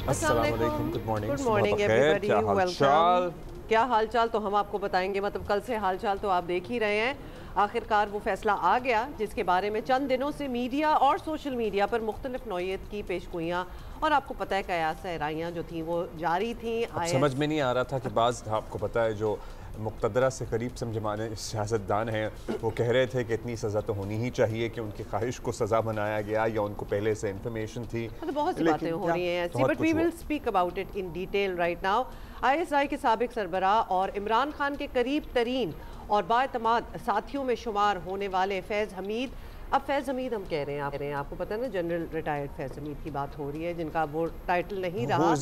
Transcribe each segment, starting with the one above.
अस्सलाम वालेकुम, good morning everybody, welcome. क्या हालचाल तो हम आपको बताएंगे, मतलब कल से हालचाल तो आप देख ही रहे हैं। आखिरकार वो फैसला आ गया जिसके बारे में चंद दिनों से मीडिया और सोशल मीडिया पर मुख्तलिफ नौइयत की पेशगोइयाँ और आपको पता है कयास सहराइयाँ जो थी वो जारी थी। समझ में नहीं आ रहा था कि बाज़ आपको पता है जो मुक़्तदरा से करीब समझमाने सियासतदान हैं वो कह रहे थे कि इतनी सज़ा तो होनी ही चाहिए कि उनकी ख्वाहिश को सज़ा बनाया गया या उनको पहले से इंफॉर्मेशन थी। तो बहुत सी बातें हो रही हैं ऐसी, but we will speak about it in detail right now. ISI के साबिक सरबराह और इमरान खान के करीब तरीन और बाएतमाद साथियों में शुमार होने वाले फैज़ हमीद, अब फैज़ हमीद हम कह रहे हैं आपको पता है ना, जनरल रिटायर्ड फैज़ हमीद की बात हो रही है जिनका वो टाइटल नहीं रहा,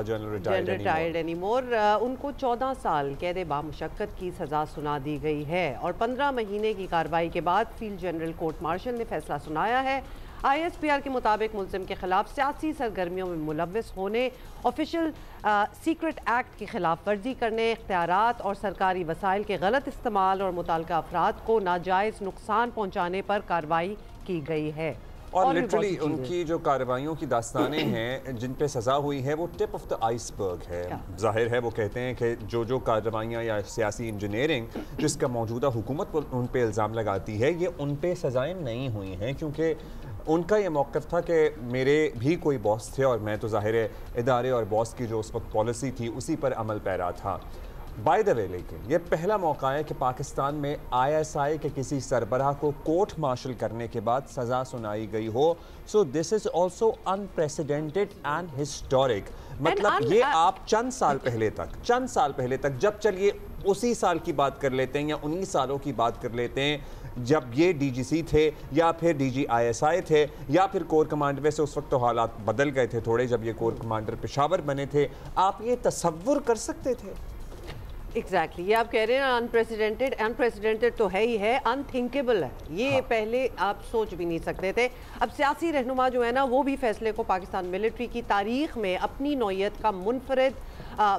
जनरल रिटायर्ड एनीमोर। उनको 14 साल कैद बामुशक्कत की सज़ा सुना दी गई है और 15 महीने की कार्रवाई के बाद फील्ड जनरल कोर्ट मार्शल ने फैसला सुनाया है। ISPR के मुताबिक मुल्ज़िम के खिलाफ सियासी सरगर्मियों में मुलव्वस होने, ऑफिशियल सीक्रेट एक्ट की खिलाफ वर्जी करने, इख्तियारात और सरकारी वसाइल के गलत इस्तेमाल और मुताल्लिका अफराद को नाजायज़ नुकसान पहुँचाने पर कार्रवाई की गई है। और लिटरली उनकी जो कार्रवाइयों की दास्तानें हैं जिन पे सज़ा हुई है वो टिप ऑफ द आइसबर्ग है। जाहिर है वो कहते हैं कि जो कार्रवाइयाँ या सियासी इंजीनियरिंग जिसका मौजूदा हुकूमत उन पे इल्ज़ाम लगाती है ये उन पे सज़ाएँ नहीं हुई हैं, क्योंकि उनका ये मौक़िफ़ था कि मेरे भी कोई बॉस थे और मैं तो ज़ाहिर है इदारे और बॉस की जो उस वक्त पॉलिसी थी उसी पर अमल पैरा था। बाय द वे, लेकिन ये पहला मौका है कि पाकिस्तान में ISI के किसी सरबराह को कोर्ट मार्शल करने के बाद सज़ा सुनाई गई हो। सो this is also unprecedented and historic. मतलब ये आप चंद साल पहले तक जब चलिए उसी साल की बात कर लेते हैं या 19 सालों की बात कर लेते हैं जब ये DGC थे या फिर DG ISI थे या फिर कोर कमांडर, वैसे उस वक्त तो हालात बदल गए थे थोड़े जब ये कोर कमांडर पेशावर बने थे, आप ये तसव्वुर कर सकते थे? एग्जैक्टली ये आप कह रहे हैं अनप्रेसिडेंटेड तो है ही है, अनथिंकेबल है ये। हाँ। पहले आप सोच भी नहीं सकते थे। अब सियासी रहनुमा जो है ना वो भी फैसले को पाकिस्तान मिलिट्री की तारीख में अपनी नौइयत का मुनफरद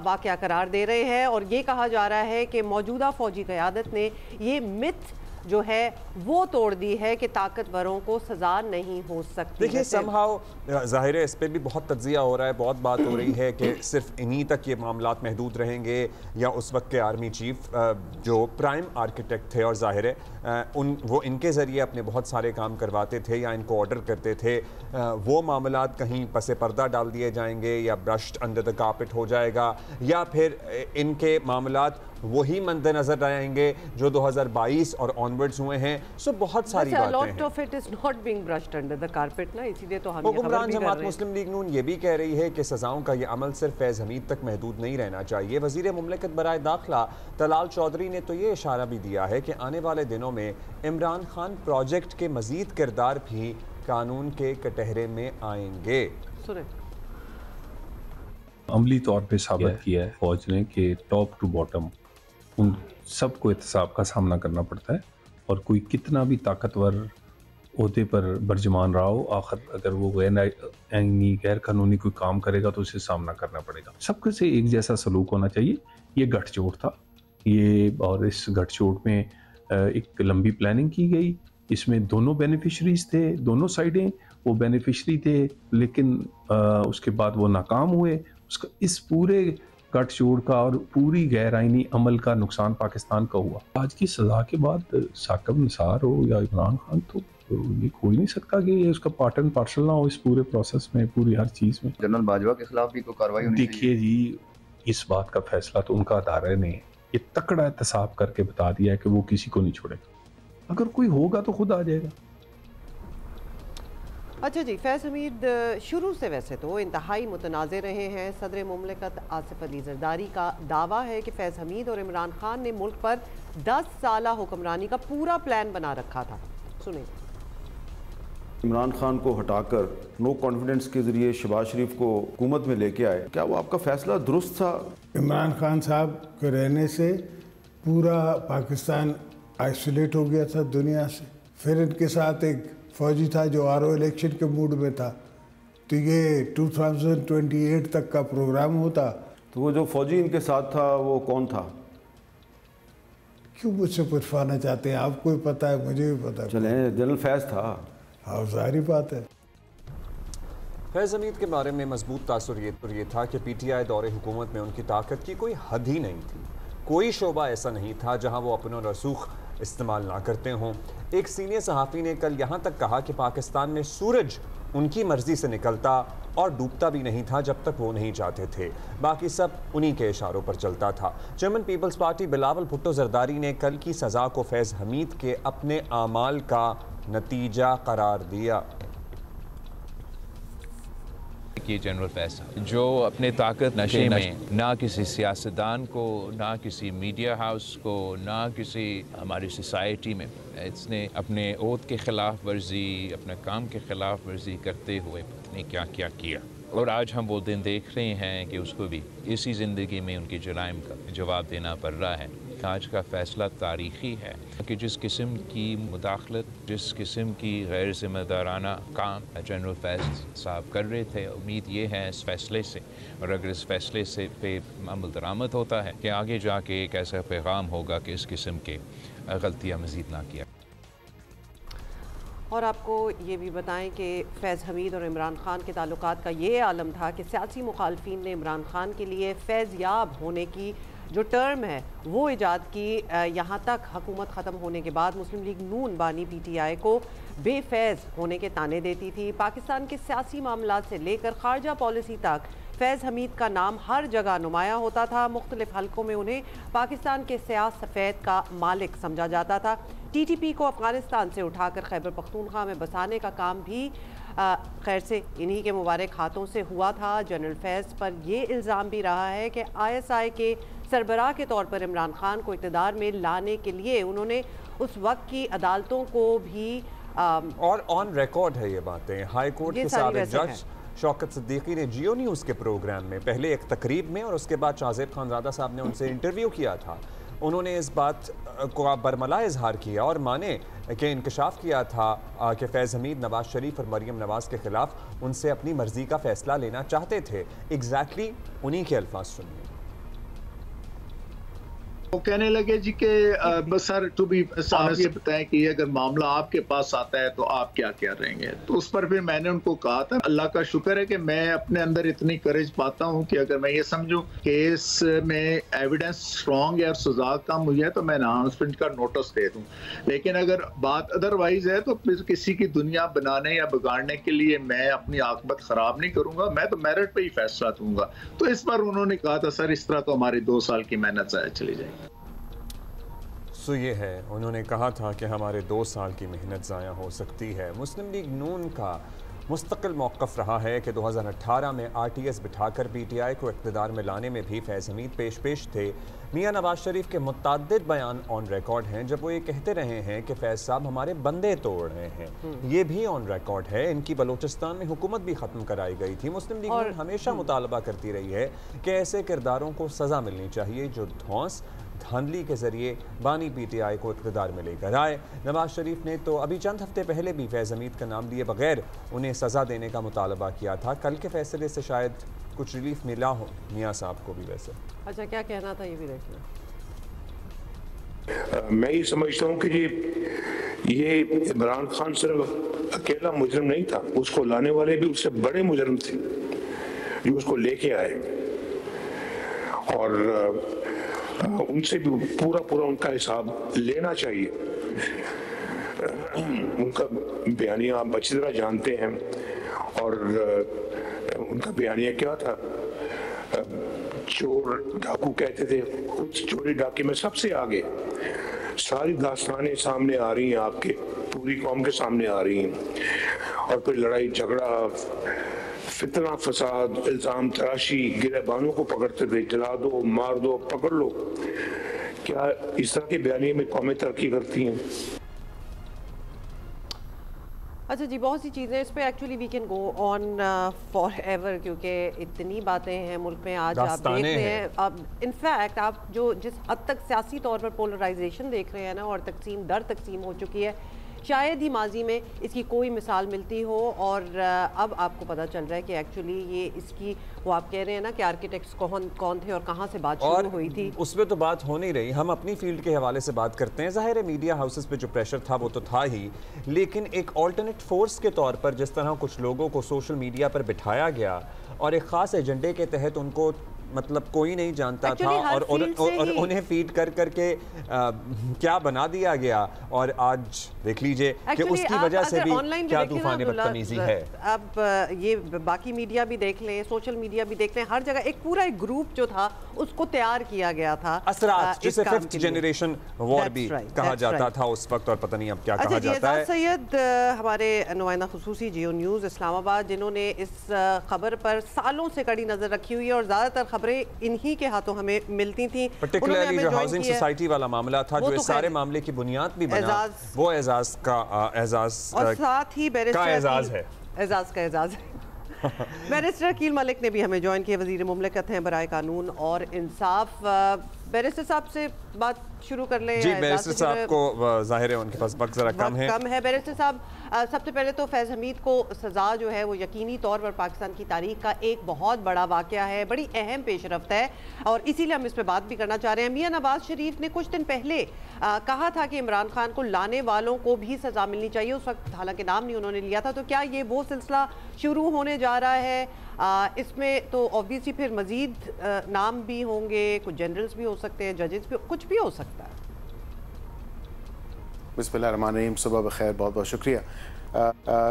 वाक़या करार दे रहे हैं और ये कहा जा रहा है कि मौजूदा फ़ौजी क़यादत ने ये मिथ जो है वो तोड़ दी है कि ताकतवरों को सज़ा नहीं हो सकती। देखिए समहाउ ज़ाहिर है इस पर भी बहुत तज्ज़िया हो रहा है, बहुत बात हो रही है कि सिर्फ इन्हीं तक ये मामलात महदूद रहेंगे या उस वक्त के आर्मी चीफ जो प्राइम आर्किटेक्ट थे और ज़ाहिर है वो इनके ज़रिए अपने बहुत सारे काम करवाते थे या इनको ऑर्डर करते थे, वो मामलात कहीं पसे पर्दा डाल दिए जाएंगे या ब्रश्ड अंडर द कारपेट हो जाएगा या फिर इनके मामलात वही मद्देनजर रहेंगे जो 2022 और ऑनवर्ड्स हुए हैं। सो बहुत सारी बातें हैं। Lot of it is not being brushed under the carpet ना, इसीलिए तो हम हुक्मरान जमात मुस्लिम लीग नून ये भी कह रही है कि सज़ाओं का ये अमल सिर्फ फैज़ हमीद तक महदूद नहीं रहना चाहिए। वज़ीर मुमलिकत बराए दाखिला तलाल चौधरी ने तो ये इशारा भी दिया है कि आने वाले दिनों में इमरान खान प्रोजेक्ट के मज़ीद किरदार भी कानून के कटहरे में आएंगे। सुने अमली तौर पे साबित किया है फौज ने कि टॉप टू बॉटम उन सबको एहतसाब का सामना करना पड़ता है और कोई कितना भी ताकतवर ओहदे पर बर्जमान रहा हो, आखिर अगर वो गैर कानूनी कोई काम करेगा तो उसे सामना करना पड़ेगा। सबके से एक जैसा सलूक होना चाहिए। ये गठजोड़ था ये, और इस गठजोड़ में एक लंबी प्लानिंग की गई। इसमें दोनों बेनिफिशरीज थे, दोनों साइडें वो बेनिफिशरी थे, लेकिन उसके बाद वो नाकाम हुए। उसका इस पूरे गठजोड़ का और पूरी गैर आइनी अमल का नुकसान पाकिस्तान का हुआ। आज की सज़ा के बाद साकिब निसार हो या इमरान खान तो ये कोई नहीं सकता कि ये उसका पार्ट एंड पार्सल ना हो इस पूरे प्रोसेस में, पूरी हर चीज़ में। जनरल बाजवा के खिलाफ भी कोई कार्रवाई होनी चाहिए। देखिए जी, इस बात का फैसला तो उनका अदारा ने ये तकड़ा एहतसाब करके बता दिया है कि वो किसी को नहीं छोड़ेगा। अगर कोई होगा तो खुद आ जाएगा। अच्छा जी, फैज़ हमीद शुरू से वैसे तो इंतहाई मुतनाज़े रहे हैं। सदर मुमलिकत आसिफ अली ज़रदारी का दावा है कि फैज़ हमीद और इमरान खान ने मुल्क पर 10 साला हुक्मरानी का पूरा प्लान बना रखा था। सुने, इमरान खान को हटाकर नो कॉन्फिडेंस के जरिए शहबाज शरीफ को हुकूमत में लेके आए, क्या वो आपका फैसला दुरुस्त था? इमरान खान साहब के रहने से पूरा पाकिस्तान आइसोलेट हो गया था दुनिया से। फिर इनके साथ एक फौजी था जो RO इलेक्शन के मूड में था, तो ये 2028 तक का प्रोग्राम होता। तो वो जो फौजी इनके साथ था वो कौन था? क्यों मुझसे पूछवाना चाहते हैं? आपको ही पता है, मुझे भी पता है। चले जनरल फैज था। हाँ, जाहिर बात है। फैज़ हमीद के बारे में मजबूत तासुर ये था कि PTI दौरे हुकूमत में उनकी ताकत की कोई हद ही नहीं थी। कोई शोबा ऐसा नहीं था जहां वो अपना रसूख इस्तेमाल ना करते हों। एक सीनियर सहाफ़ी ने कल यहाँ तक कहा कि पाकिस्तान में सूरज उनकी मर्जी से निकलता और डूबता भी नहीं था जब तक वो नहीं चाहते थे, बाकी सब उन्हीं के इशारों पर चलता था। Chairman people's party Bilawal Bhutto Zardari ने कल की सज़ा को फैज़ हमीद के अपने आमाल का नतीजा करार दिया। कि जनरल फैज़ जो अपने ताकत नशे में ना किसी सियासतदान को, ना किसी मीडिया हाउस को, ना किसी हमारी सोसाइटी में, इसने अपने ओहद के ख़िलाफ़ वर्जी, अपने काम के ख़िलाफ़ वर्जी करते हुए पता नहीं क्या क्या किया। और आज हम वो दिन देख रहे हैं कि उसको भी इसी ज़िंदगी में उनकी जुराइम का जवाब देना पड़ रहा है। आज का फ़ैसला तारीख़ी है कि जिस किस्म की मुदाखलत, जिस किस्म की गैर ज़िम्मेदाराना काम जनरल फैज़ साहब कर रहे थे, उम्मीद ये है इस फ़ैसले से, और अगर इस फ़ैसले से पे अमल दरामद होता है कि आगे जाके एक ऐसा पैगाम होगा कि इस किस्म के गलतियाँ मज़ीद ना किया। और आपको ये भी बताएं कि फैज़ हमीद और इमरान खान के ताल्लुकात का ये आलम था कि सियासी मुखालफीन ने इमरान खान के लिए फैज़याब होने की जो टर्म है वो ईजाद की। यहाँ तक हुकूमत ख़त्म होने के बाद मुस्लिम लीग नून बानी PTI को बेफैज़ होने के ताने देती थी। पाकिस्तान के सियासी मामलात से लेकर खारजा पॉलिसी तक फैज़ हमीद का नाम हर जगह नुमाया होता था। मुख्तलिफ हलकों में उन्हें पाकिस्तान के स्याह सफ़ेद का मालिक समझा जाता था। TTP को अफ़गानिस्तान से उठाकर खैबर पख्तूनख्वा में बसाने का काम भी खैर से इन्हीं के मुबारक हाथों से हुआ था। जनरल फैज़ पर यह इल्ज़ाम भी रहा है कि ISI के सरबराह के तौर पर इमरान खान को इक़्तिदार में लाने के लिए उन्होंने उस वक्त की अदालतों को भी और ऑन रिकॉर्ड है ये बातें। हाई कोर्ट के साबिक़ जज शौकत सिद्दीकी ने जियो न्यूज़ के प्रोग्राम में पहले एक तकरीब में और उसके बाद शाहज़ेब खानज़ादा साहब ने उनसे इंटरव्यू किया था। उन्होंने इस बात को बरमला इजहार किया और माने कि इंकशाफ किया था कि फैज़ हमीद नवाज़ शरीफ और मरीम नवाज़ के ख़िलाफ़ उनसे अपनी मर्ज़ी का फ़ैसला लेना चाहते थे। एग्जैक्टली उन्हीं के अल्फाज सुनिए। वो कहने लगे जी कि बस सर टू बी आप ये बताएं कि अगर मामला आपके पास आता है तो आप क्या क्या रहेंगे। तो उस पर फिर मैंने उनको कहा था अल्लाह का शुक्र है कि मैं अपने अंदर इतनी करेज पाता हूँ कि अगर मैं ये समझूं केस में एविडेंस स्ट्रॉन्ग है और सजा कम हुई है तो मैं एनहांसमेंट का नोटिस दे दूँ। लेकिन अगर बात अदरवाइज है तो फिर किसी की दुनिया बनाने या बिगाड़ने के लिए मैं अपनी आकबत ख़राब नहीं करूँगा, मैं तो मेरिट पर ही फैसला दूंगा। तो इस पर उन्होंने कहा था सर इस तरह तो हमारी 2 साल की मेहनत ज़ाया चली जाएगी। सो ये है, उन्होंने कहा था कि हमारे 2 साल की मेहनत ज़ाया हो सकती है। मुस्लिम लीग नून का मुस्तकिल मौक़िफ़ रहा है कि 2018 में RTS बिठाकर PTI को इक़्तिदार में लाने में भी फैज़ हमीद पेश थे। मियाँ नवाज़ शरीफ के मुतअद्दिद बयान ऑन रिकॉर्ड हैं जब वो ये कहते रहे हैं कि फैज़ साहब हमारे बंदे तोड़ रहे हैं। ये भी ऑन रिकॉर्ड है। इनकी बलूचिस्तान में हुकूमत भी ख़त्म कराई गई थी। मुस्लिम लीग नून हमेशा मुतालबा करती रही है कि ऐसे किरदारों को सज़ा मिलनी चाहिए जो धौंस धांधली के जरिए बानी PTI को इक़्तिदार में लेकर आए। नवाज शरीफ ने तो अभी चंद हफ्ते पहले भी फैज़ हमीद का नाम लिए बगैर उन्हें सज़ा देने का मुतालबा किया था। कल के फैसले से शायद कुछ रिलीफ मिला हो मियाँ साहब को भी। वैसे अच्छा क्या कहना था ये भी देखिए। मैं ये समझता हूँ कि ये इमरान खान सिर्फ अकेला मुजरिम नहीं था, उसको लाने वाले भी उससे बड़े मुजरिम थे जो उसको लेके आए और उनसे भी पूरा उनका हिसाब लेना चाहिए। उनका बयानिया आप अच्छी तरह जानते हैं और उनका बयानिया क्या था, चोर डाकू कहते थे, खुद चोरी डाके में सबसे आगे। सारी दास्तानें सामने आ रही हैं, आपके पूरी कौम के सामने आ रही हैं और फिर लड़ाई झगड़ा, फितना, फसाद, इल्ज़ाम तराशी, गिरबानों को पकड़ते थे, जला दो, मार दो, पकड़ लो। क्या इस तरह के बयानिए में कौमें तरक्की करती हैं? अच्छा जी, बहुत सी चीज़ें इस पे actually we can go on forever क्योंकि इतनी बातें हैं मुल्क में आज आप देख रहे हैं। अब इनफैक्ट आप जो जिस हद तक सियासी तौर पर पोलराइजेशन देख रहे हैं ना और तकसीम दर तकसीम हो चुकी है, शायद ही माजी में इसकी कोई मिसाल मिलती हो। और अब आपको पता चल रहा है कि एक्चुअली ये इसकी, वो आप कह रहे हैं ना कि आर्किटेक्ट्स कौन थे और कहाँ से बात शुरू हुई थी, उसमें तो बात हो नहीं रही। हम अपनी फील्ड के हवाले से बात करते हैं। ज़ाहिर है मीडिया हाउसेस पे जो प्रेशर था वो तो था ही, लेकिन एक ऑल्टरनेट फोर्स के तौर पर जिस तरह कुछ लोगों को सोशल मीडिया पर बिठाया गया और एक ख़ास एजेंडे के तहत उनको मतलब कोई नहीं जानता था और उन्हें फीड कर करके क्या बना दिया गया, और आज देख लीजिए कि उसकी वजह से भी क्या तूफान बदतमीजी है। अब ये बाकी मीडिया भी देख लें, सोशल मीडिया भी देख लें, हर जगह एक पूरा एक ग्रुप जो था उसको तैयार किया गया था, असरात जिसे फिफ्थ जनरेशन वॉर भी कहा जाता था उस वक्त, और पता नहीं अब क्या कहा जाता है। सैयद हमारे नुमाइंदा खुसूसी जियो न्यूज़ इस्लामाबाद, जिन्होंने इस खबर पर सालों से कड़ी नजर रखी हुई है और ज्यादातर खबरें इन्हीं के हाथों हमें मिलती थी। पर्टिकुलरली जो हाउसिंग सोसाइटी वाला मामला था, जो इस सारे मामले की बुनियाद भी बना, वो एजाज का और साथ ही एजाज है, एजाज का एजाज है। बैरिस्टर अकील मलिक ने भी हमें ज्वाइन किया, वजीर मुमलिकत हैं बराए कानून और इंसाफ। बैरिस्टर साहब से बात शुरू कर लें। जी, बैरिस्टर साहब को जाहिर है उनके पास वक्त ज़रा कम है। बैरिस्टर साहब, सबसे पहले तो फैज़ हमीद को सज़ा जो है वो यकीनी तौर पर पाकिस्तान की तारीख का एक बहुत बड़ा वाक़या है, बड़ी अहम पेशरफ्त है, और इसीलिए हम इस पर बात भी करना चाह रहे हैं। मियां नवाज शरीफ ने कुछ दिन पहले कहा था कि इमरान खान को लाने वालों को भी सज़ा मिलनी चाहिए, उस वक्त हालांकि नाम नहीं उन्होंने लिया था। तो क्या ये वो सिलसिला शुरू होने जा रहा है? इसमें तो ऑब्वियसली फिर मजीद नाम भी होंगे, कुछ जनरल्स भी हो सकते हैं, जजेस भी, कुछ भी हो सकता है। बिस्मिल्लाहिर्रहमानिर्रहीम, सुबह बखैर, बहुत बहुत शुक्रिया।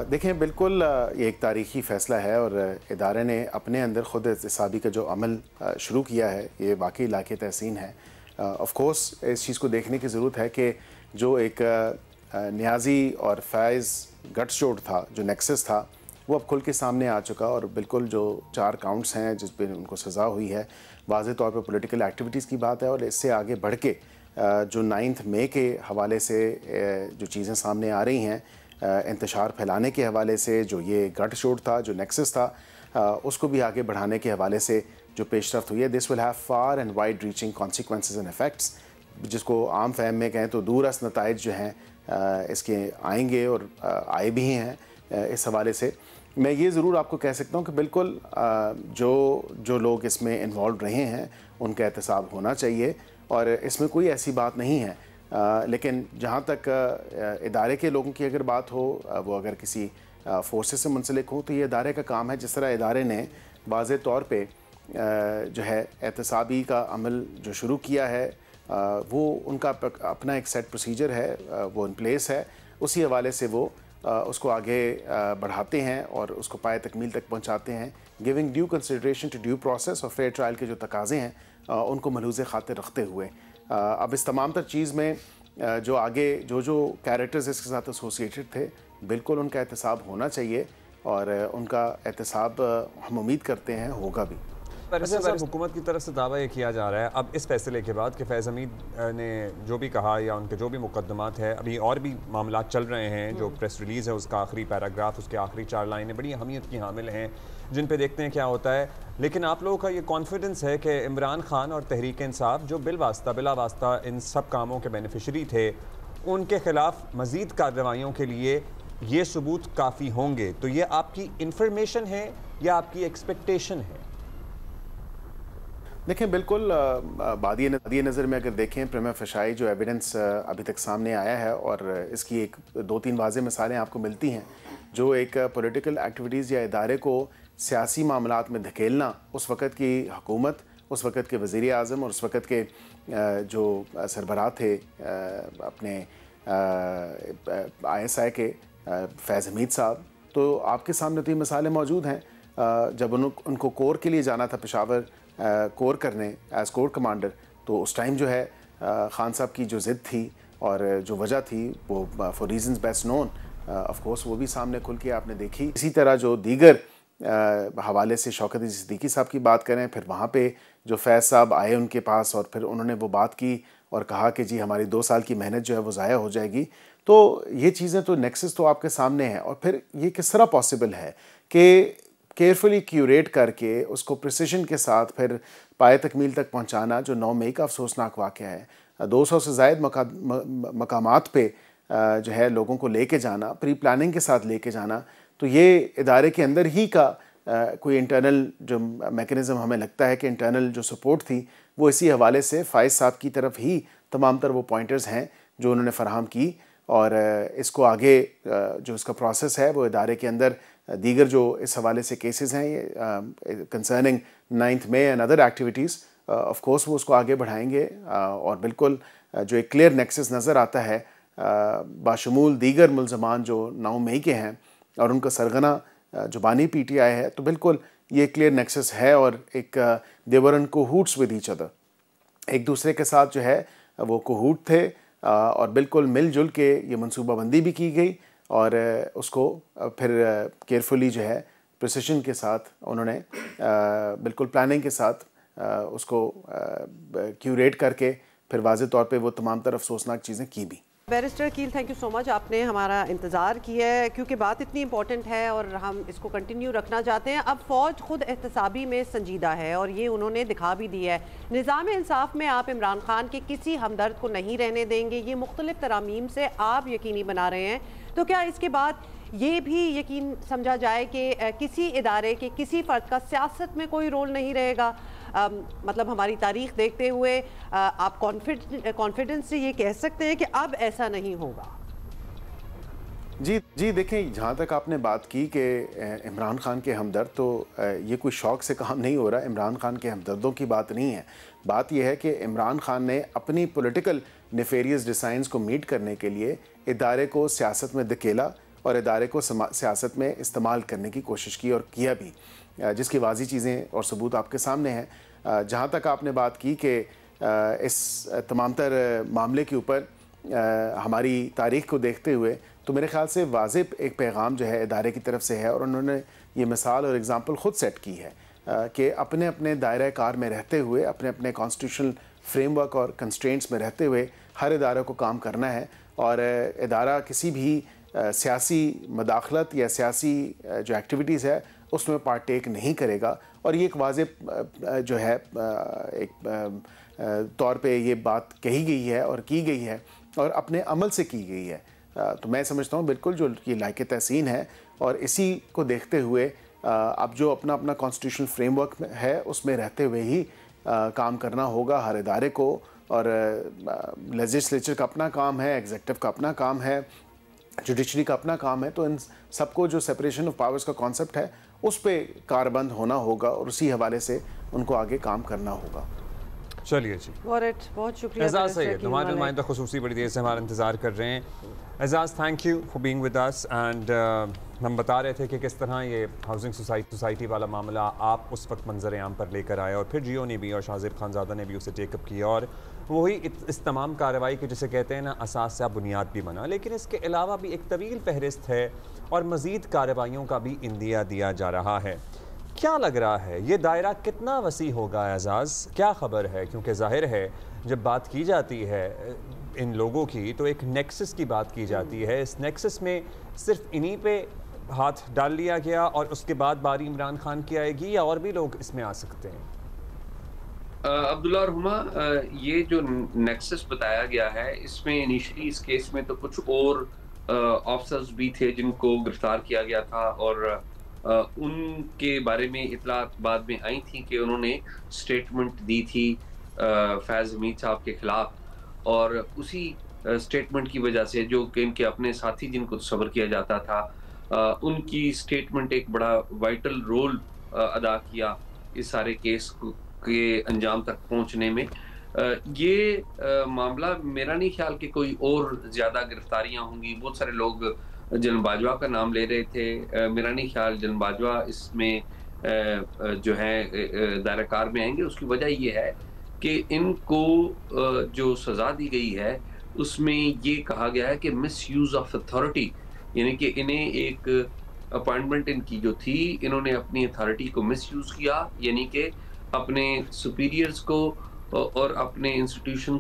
देखें, बिल्कुल ये एक तारीख़ी फ़ैसला है और इदारे ने अपने अंदर ख़ुद एहतसाबी का जो अमल शुरू किया है, ये वाकई लाके तहसीन है। ऑफ़ कोर्स इस चीज़ को देखने की ज़रूरत है कि जो एक न्याजी और फैज़ गठजोड़ था, जो नेक्सस था, वो अब खुल के सामने आ चुका, और बिल्कुल जो 4 काउंट्स हैं जिस पर उनको सज़ा हुई है, वाज़ेह तौर पर पॉलिटिकल एक्टिविटीज़ की बात है। और इससे आगे बढ़ के जो 9 मई के हवाले से जो चीज़ें सामने आ रही हैं, इंतशार फैलाने के हवाले से, जो ये गठजोड़ था, जो नेक्सस था, उसको भी आगे बढ़ाने के हवाले से जो पेशरफ्त हुई है, this will have far and wide reaching consequences and effects, जिसको आम फहम में कहें तो दूरस नताइज जो हैं इसके आएंगे और आए भी हैं। इस हवाले से मैं ये ज़रूर आपको कह सकता हूँ कि बिल्कुल जो लोग इसमें इन्वॉल्व रहे हैं उनका एहतसाब होना चाहिए, और इसमें कोई ऐसी बात नहीं है। लेकिन जहाँ तक इदारे के लोगों की अगर बात हो, वो अगर किसी फोर्सेस से मुंसलिक हो, तो ये इदारे का काम है। जिस तरह इदारे ने वाज़ेह तौर पे जो है एहतसाबी का अमल जो शुरू किया है, वो उनका अपना एक सेट प्रोसीजर है, वो इन प्लेस है। उसी हवाले से वो उसको आगे बढ़ाते हैं और उसको पाए तकमील तक पहुँचाते हैं, giving due consideration to due process और फेयर ट्रायल के जो तकाज़े हैं उनको मलूज़े खातिर रखते हुए। अब इस तमाम तर चीज़ में जो आगे जो कैरेक्टर्स इसके साथ एसोसिएटेड थे, बिल्कुल उनका एहतसाब होना चाहिए, और उनका एहतसाब हम उम्मीद करते हैं होगा भी। हुकूमत की तरफ से दावा ये किया जा रहा है अब इस फैसले के बाद कि फैज़ हमीद ने जो भी कहा या उनके जो भी मुकदमात है, अभी और भी मामला चल रहे हैं, जो प्रेस रिलीज़ है उसका आखिरी पैराग्राफ, उसके आखिरी 4 लाइनें बड़ी अहमियत की हामिल हैं, जिन पे देखते हैं क्या होता है। लेकिन आप लोगों का ये कॉन्फिडेंस है कि इमरान खान और तहरीक इंसाफ, जो बिला वास्ता इन सब कामों के बेनिफिशरी थे, उनके ख़िलाफ़ मज़ीद कार्रवाइयों के लिए ये सबूत काफ़ी होंगे। तो ये आपकी इंफॉर्मेशन है या आपकी एक्सपेक्टेशन है? देखें, बिल्कुल बादी नज़र में अगर देखें, प्रिमा फशाई जो एविडेंस अभी तक सामने आया है, और इसकी एक 2-3 वाज़ेह मिसालें आपको मिलती हैं, जो एक पॉलिटिकल एक्टिविटीज़ या इदारे को सियासी मामलात में धकेलना, उस वक़्त की हुकूमत, उस वक़्त के वज़ीर आज़म और उस वक़्त के जो सरबराह थे अपने ISI के फैज़ हमीद साहब, तो आपके सामने तो ये मिसालें मौजूद हैं। जब उनको कोर के लिए जाना था पेशावर कोर करने एज कोर कमांडर, तो उस टाइम जो है खान साहब की जो ज़िद थी और जो वजह थी, वो for reasons best known, of course वो भी सामने खुल के आपने देखी। इसी तरह जो दीगर हवाले से शौकत सिद्दीकी साहब की बात करें, फिर वहाँ पे जो फैज़ साहब आए उनके पास और फिर उन्होंने वो बात की और कहा कि जी हमारी 2 साल की मेहनत जो है वो ज़ाया हो जाएगी। तो ये चीज़ें तो नेक्सस तो आपके सामने है, और फिर ये किस तरह पॉसिबल है कि केयरफुली क्यूरेट करके उसको प्रिसिशन के साथ फिर पाए तकमील तक पहुँचाना, जो 9 मई का अफसोसनाक वाक़या है। 200 से ज़ायद मकामात पे जो है लोगों को लेके जाना, प्री प्लानिंग के साथ लेके जाना, तो ये इदारे के अंदर ही का कोई इंटरनल जो मैकेनिज़्म हमें लगता है कि इंटरनल जो सपोर्ट थी वो इसी हवाले से फ़ाइज़ साहब की तरफ ही तमाम तर वो पॉइंटर्स हैं जो उन्होंने फ़राहम की, और इसको आगे जो इसका प्रोसेस है वो इदारे के अंदर दीगर जो इस हवाले से केसेस हैं concerning 9th May and other activities, of course वो उसको आगे बढ़ाएंगे। और बिल्कुल जो एक क्लियर नेक्सस नज़र आता है बाशमूल दीगर मुल्ज़मान जो 9 मई के हैं और उनका सरगना जो बानी PTI है, तो बिल्कुल ये क्लियर नेक्सस है और एक देवर इन कोहूट्स विद ईच अदर, एक दूसरे के साथ जो है वो कोहूट थे, और बिल्कुल मिलजुल के ये मनसूबाबंदी भी की गई और उसको फिर केयरफुली जो है प्रिसिशन के साथ उन्होंने बिल्कुल प्लानिंग के साथ उसको क्यूरेट करके फिर वाज़े तौर पे वो तमाम तरफ अफसोसनाक चीज़ें की भी। बैरिस्टर कील, थैंक यू सो मच, आपने हमारा इंतज़ार किया है क्योंकि बात इतनी इंपॉर्टेंट है और हम इसको कंटिन्यू रखना चाहते हैं। अब फ़ौज खुद एहतसाबी में संजीदा है और ये उन्होंने दिखा भी दिया है। निज़ाम इंसाफ में आप इमरान खान के किसी हमदर्द को नहीं रहने देंगे, ये मुख्तलिफ तरामीम से आप यकीनी बना रहे हैं, तो क्या इसके बाद ये भी यकीन समझा जाए कि किसी इदारे के किसी फ़र्द का सियासत में कोई रोल नहीं रहेगा? मतलब हमारी तारीख देखते हुए आप कॉन्फिडेंस से ये कह सकते हैं कि अब ऐसा नहीं होगा? जी देखें, जहाँ तक आपने बात की कि इमरान खान के हमदर्द, तो ये कोई शौक़ से काम नहीं हो रहा। इमरान खान के हमदर्दों की बात नहीं है, बात यह है कि इमरान खान ने अपनी पॉलिटिकल नेफेरियस डिज़ाइंस को मीट करने के लिए इदारे को सियासत में धकेला और इदारे को सियासत में इस्तेमाल करने की कोशिश की और किया भी, जिसकी वाज़ी चीज़ें और सबूत आपके सामने हैं। जहाँ तक आपने बात की कि इस तमाम तर मामले के ऊपर हमारी तारीख़ को देखते हुए, तो मेरे ख़्याल से वाज़िब एक पैगाम जो है इदारे की तरफ से है और उन्होंने ये मिसाल और एग्ज़ाम्पल ख़ुद सेट की है कि अपने अपने दायरा कार में रहते हुए, अपने अपने कॉन्स्टिट्यूशनल फ्रेमवर्क और कंस्ट्रेंट्स में रहते हुए हर इदारे को काम करना है, और इदारा किसी भी सियासी मदाखलत या सियासी जो एक्टिविटीज़ है उसमें पार्टेक नहीं करेगा। और ये एक वाज़िब जो है एक तौर पे ये बात कही गई है और की गई है और अपने अमल से की गई है। तो मैं समझता हूँ बिल्कुल जो ये लायक तहसीन है, और इसी को देखते हुए अब जो अपना अपना कॉन्स्टिट्यूशनल फ्रेमवर्क है उसमें रहते हुए ही काम करना होगा हर इदारे को। और लेजिस्लेचर का अपना काम है, एग्जीक्यूटिव का अपना काम है, जुडिशरी का अपना काम है, तो इन सबको जो सेपरेशन ऑफ पावर्स का कॉन्सेप्ट है उस पर कारबंद होना होगा और उसी हवाले से उनको आगे काम करना होगा। चलिए जी, बहुत शुक्रिया। एजाज सैयद हमारे नुमाइंदा खुसूसी बड़ी देर से हमारा इंतज़ार कर रहे हैं। Ejaz, thank you for being with us. And हम बता रहे थे कि किस तरह ये हाउसिंग सोसाइटी वाला मामला आप उस वक्त मंजर आम पर लेकर आए और फिर जियो ने भी और शाहज़ेब खानज़ादा ने भी उसे टेकअप किया, और वही इस तमाम कार्रवाई के जिसे कहते हैं ना असास या बुनियाद भी बना। लेकिन इसके अलावा भी एक तवील फहरिस्त है और मज़ीद कार्रवाइयों का भी इंदिया दिया जा रहा है। क्या लग रहा है ये दायरा कितना वसी होगा एजाज़, क्या खबर है? क्योंकि जाहिर है जब बात की जाती है इन लोगों की तो एक नेक्सस की बात की जाती है। इस नेक्सस में सिर्फ इन्हीं पे हाथ डाल लिया गया और उसके बाद बारी इमरान खान की आएगी या और भी लोग इसमें आ सकते हैं? अब्दुल्ला और हुमा, ये जो नेक्सस बताया गया है इसमें इनिशियली इस केस में तो कुछ और ऑफिसर्स भी थे जिनको गिरफ्तार किया गया था और उनके बारे में इतलात बाद में आई थी कि उन्होंने स्टेटमेंट दी थी फैज़ हमीद साहब के खिलाफ, और उसी स्टेटमेंट की वजह से जो कि इनके अपने साथी जिनको तस्वर किया जाता था उनकी स्टेटमेंट एक बड़ा वाइटल रोल अदा किया इस सारे केस के अंजाम तक पहुंचने में। ये मामला मेरा नहीं ख्याल कि कोई और ज़्यादा गिरफ्तारियां होंगी। बहुत सारे लोग जनरल बाजवा का नाम ले रहे थे, मेरा नहीं ख्याल जनरल बाजवा इसमें जो है दायराकार में आएंगे। उसकी वजह ये है कि इनको जो सज़ा दी गई है उसमें ये कहा गया है कि मिस यूज़ ऑफ अथॉरिटी, यानी कि इन्हें एक अपॉइंटमेंट इनकी जो थी इन्होंने अपनी अथॉरिटी को मिस यूज़ किया, यानी कि अपने सुपीरियर्स को और अपने इंस्टीट्यूशन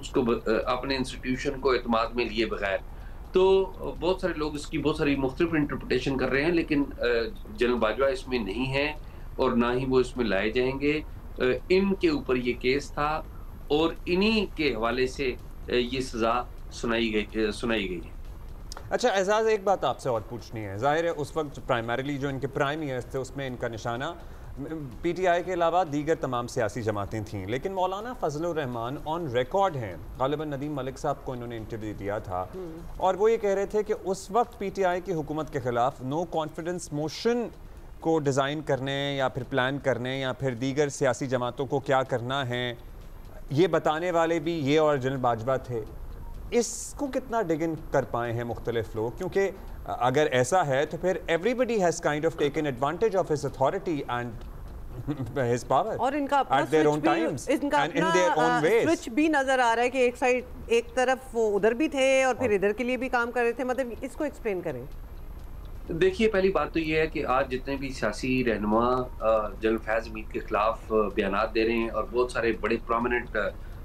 को एतमाद में लिए बगैर। तो बहुत सारे लोग इसकी बहुत सारी मुख्तलिफ इंटरप्रिटेशन कर रहे हैं, लेकिन जनरल बाजवा इसमें नहीं है और ना ही वो इसमें लाए जाएंगे। इनके ऊपर ये केस था और इन्हीं के हवाले से ये सज़ा सुनाई गई है। अच्छा एजाज, एक बात आपसे और पूछनी है। जाहिर है उस वक्त प्राइमरीली जो इनके प्राइम ईयर्स थे उसमें इनका निशाना पीटीआई के अलावा दीगर तमाम सियासी जमातें थीं, लेकिन मौलाना फजलुर रहमान ऑन रिकॉर्ड हैं, गालिबन नदीम मलिक साहब को इन्होंने इंटरव्यू दिया था और वो ये कह रहे थे कि उस वक्त पीटीआई की हुकूमत के खिलाफ नो कॉन्फिडेंस मोशन को डिज़ाइन करने या फिर प्लान करने या फिर दीगर सियासी जमातों को क्या करना है ये बताने वाले भी ये और जनरल बाजवा थे। इसको कितना डिग इन कर पाए हैं मुख्तलिफ लोग, क्योंकि अगर ऐसा है तो फिर everybody has kind of taken advantage of his authority and his power और इनका अपना एट देयर ओन टाइम्स इनका and in their own ways. Switch भी नजर आ रहा है कि एक साइड एक तरफ वो उधर भी थे और फिर इधर के लिए भी काम कर रहे थे, मतलब इसको एक्सप्लेन करें। देखिए, पहली बात तो ये है कि आज जितने भी सियासी रहनुमा जनरल फैज़ हमीद के खिलाफ बयानात दे रहे हैं और बहुत सारे बड़े प्रोमिनेंट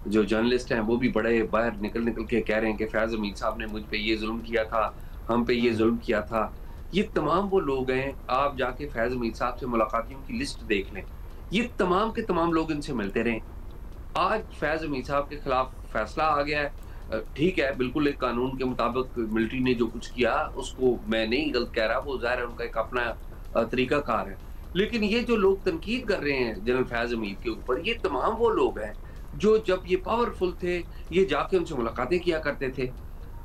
जो जर्नलिस्ट हैं वो भी बड़े बाहर निकल के कह रहे हैं कि फैज़ हमीद साहब ने मुझ पे ये जुल्म किया था, हम पे ये जुल्म किया था। ये तमाम वो लोग हैं, आप जाके फैज़ हमीद साहब से मुलाकातियों की लिस्ट देख लें, ये तमाम के तमाम लोग इनसे मिलते रहे। आज फैज़ हमीद साहब के खिलाफ फैसला आ गया है, ठीक है, बिल्कुल एक कानून के मुताबिक मिलिट्री ने जो कुछ किया उसको मैं नहीं गलत कह रहा, वो ज़ाहिर है उनका एक अपना तरीकाकार है, लेकिन ये जो लोग तनकीद कर रहे हैं जनरल फैज़ हमीद के ऊपर, ये तमाम वो लोग हैं जो जब ये पावरफुल थे ये जाके उनसे मुलाकातें किया करते थे।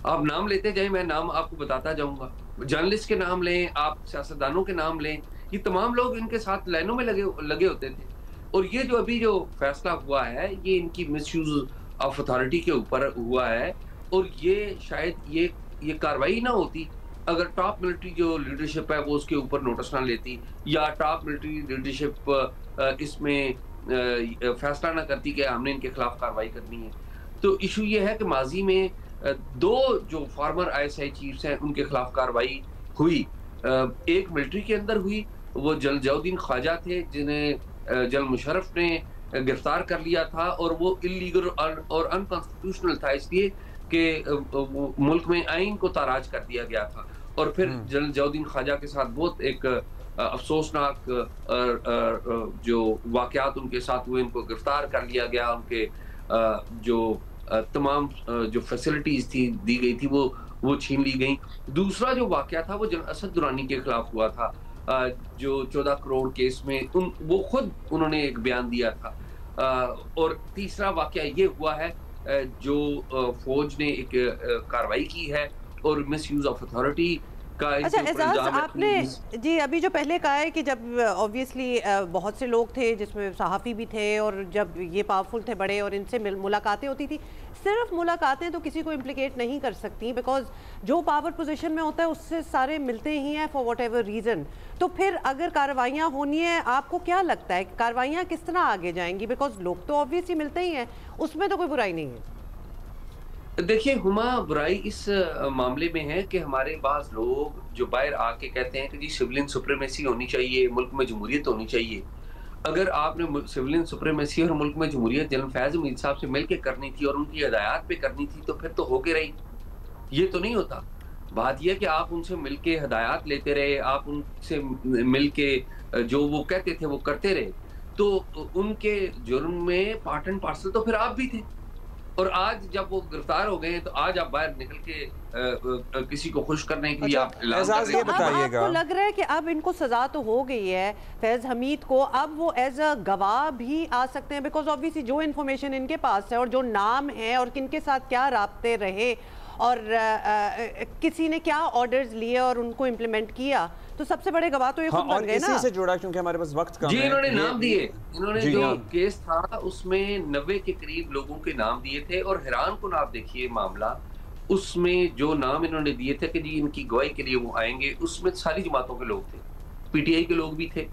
आप नाम लेते जाए, मैं नाम आपको बताता जाऊंगा, जर्नलिस्ट के नाम लें, आप सियासतदानों के नाम लें, ये तमाम लोग इनके साथ लाइनों में लगे होते थे। और ये जो अभी जो फैसला हुआ है ये इनकी मिसयूज ऑफ अथॉरिटी के ऊपर हुआ है और ये शायद ये कार्रवाई ना होती अगर टॉप मिलिट्री जो लीडरशिप है वो उसके ऊपर नोटिस ना लेती या टॉप मिलिट्री लीडरशिप इसमें फैसला ना करती कि हमने इनके खिलाफ कार्रवाई करनी है। तो इशू ये है कि माजी में दो जो फॉर्मर ISI चीफ्स हैं उनके खिलाफ कार्रवाई हुई, एक मिलिट्री के अंदर हुई, वो जनरल जयाउद्दीन ख्वाजा थे जिन्हें जनरल मुशर्रफ ने गिरफ्तार कर लिया था और वो इलीगल और अनकॉन्स्टिट्यूशनल था इसलिए कि मुल्क में आइन को ताराज कर दिया गया था। और फिर जनरल जयाउद्दीन ख्वाजा के साथ बहुत एक अफसोसनाक जो वाकयात उनके साथ हुए, उनको गिरफ्तार कर लिया गया, उनके जो तमाम जो फैसिलिटीज थी दी गई थी वो छीन ली गई। दूसरा जो वाकया था वो जनरल असद दुरानी के खिलाफ हुआ था, जो 14 करोड़ केस में वो खुद उन्होंने एक बयान दिया था। और तीसरा वाकया ये हुआ है जो फौज ने एक कार्रवाई की है और मिसयूज ऑफ अथॉरिटी का। अच्छा एजाज, आपने जी अभी जो पहले कहा है कि जब ऑब्वियसली बहुत से लोग थे जिसमें सहाफ़ी भी थे और जब ये पावरफुल थे बड़े और इनसे मुलाकातें होती थी, सिर्फ मुलाकातें तो किसी को इम्प्लिकेट नहीं कर सकती बिकॉज जो पावर पोजीशन में होता है उससे सारे मिलते ही हैं फॉर वॉट एवर रीज़न। तो फिर अगर कार्रवाइयाँ होनी है, आपको क्या लगता है कार्रवाइयाँ किस तरह आगे जाएंगी? बिकॉज लोग तो ऑब्वियसली मिलते ही हैं, उसमें तो कोई बुराई नहीं है। देखिए हुमा, बुराई इस मामले में है कि हमारे पास लोग जो बाहर आके कहते हैं कि जी सिविलियन सुप्रीमेसी होनी चाहिए, मुल्क में जमहूरियत होनी चाहिए। अगर आपने सिविलियन सुप्रीमेसी और मुल्क में जमहूरियत जनरल फैज़ हमीद साहब से मिल के करनी थी और उनकी हिदायत पे करनी थी तो फिर तो होके रही, ये तो नहीं होता। बात यह कि आप उनसे मिल के हिदायत लेते रहे, आप उनसे मिल के जो वो कहते थे वो करते रहे, तो उनके जुर्म में पार्ट एंड पार्सल तो फिर आप भी थे। और आज जब वो गिरफ्तार हो गए हैं तो आज आप बाहर निकल के किसी को खुश करने के लिए आप ये बताइएगा, आपको लग रहा है कि अब इनको सजा तो हो गई है फैज़ हमीद को, अब वो एज अ गवाह भी आ सकते हैं? बिकॉज ऑब्वियसली जो इन्फॉर्मेशन इनके पास है और जो नाम है और किनके साथ क्या राब्ते रहे और किसी ने क्या ऑर्डर्स लिए और उनको इम्प्लीमेंट किया, तो सबसे बड़े गवाह तो ये खुद बन गए ना। इसी से जुड़ा क्योंकि हमारे पास वक्त कम है। जी इन्होंने नाम दिए, इन्होंने जो केस था उसमें 90 के करीब लोगों के नाम दिए थे और हैरान कुन आप देखिए मामला, उसमें जो नाम इन्होंने दिए थे कि जी इनकी गवाही के लिए वो आएंगे, उसमें सारी जमातों के लोग थे, PTI के लोग भी थे,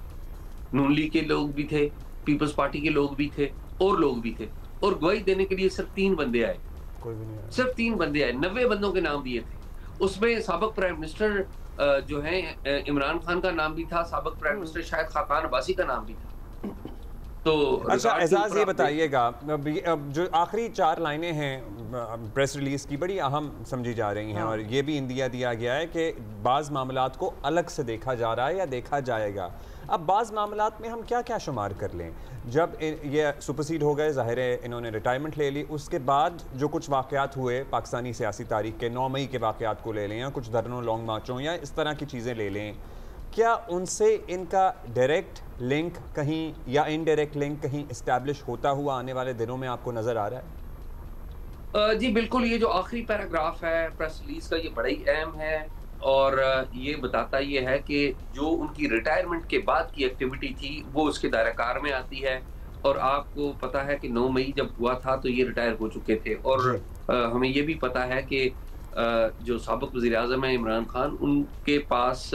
नून लीग के लोग भी थे, पीपल्स पार्टी के लोग भी थे और लोग भी थे, और गवाही देने के लिए सिर्फ 3 बंदे आए, सिर्फ 3 बंदे आए, 90 बंदों के नाम दिए थे। उसमें साबिक प्राइम मिनिस्टर जो है इमरान खान का नाम भी था, साबिक प्राइम मिनिस्टर शायद खाकान अब्बासी का नाम भी था। तो अच्छा एजाज ये बताइएगा, जो आखिरी 4 लाइनें हैं प्रेस रिलीज की बड़ी अहम समझी जा रही हैं, और ये भी इंदिया दिया गया है कि बाज़ मामलात को अलग से देखा जा रहा है या देखा जाएगा। अब बाज़ मामलात में हम क्या क्या शुमार कर लें? जब ये सुपरसीड हो गए, ज़ाहिर है इन्होंने रिटायरमेंट ले ली, उसके बाद जो कुछ वाक़यात हुए पाकिस्तानी सियासी तारीख के, 9 मई के वाक़यात को ले लें या कुछ धरनों लॉन्ग मार्चों या इस तरह की चीज़ें ले लें, क्या उनसे इनका डायरेक्ट लिंक कहीं या इनडायरेक्ट लिंक कहीं इस्टेब्लिश होता हुआ आने वाले दिनों में आपको नज़र आ रहा है? जी बिल्कुल, ये जो आखिरी पैराग्राफ है प्रेस रिलीज का, ये बड़ा ही अहम है और ये बताता ये है कि जो उनकी रिटायरमेंट के बाद की एक्टिविटी थी वो उसके दायरा कार में आती है। और आपको पता है कि 9 मई जब हुआ था तो ये रिटायर हो चुके थे, और हमें ये भी पता है कि जो साबिक वज़ीर-ए-आज़म है इमरान खान, उनके पास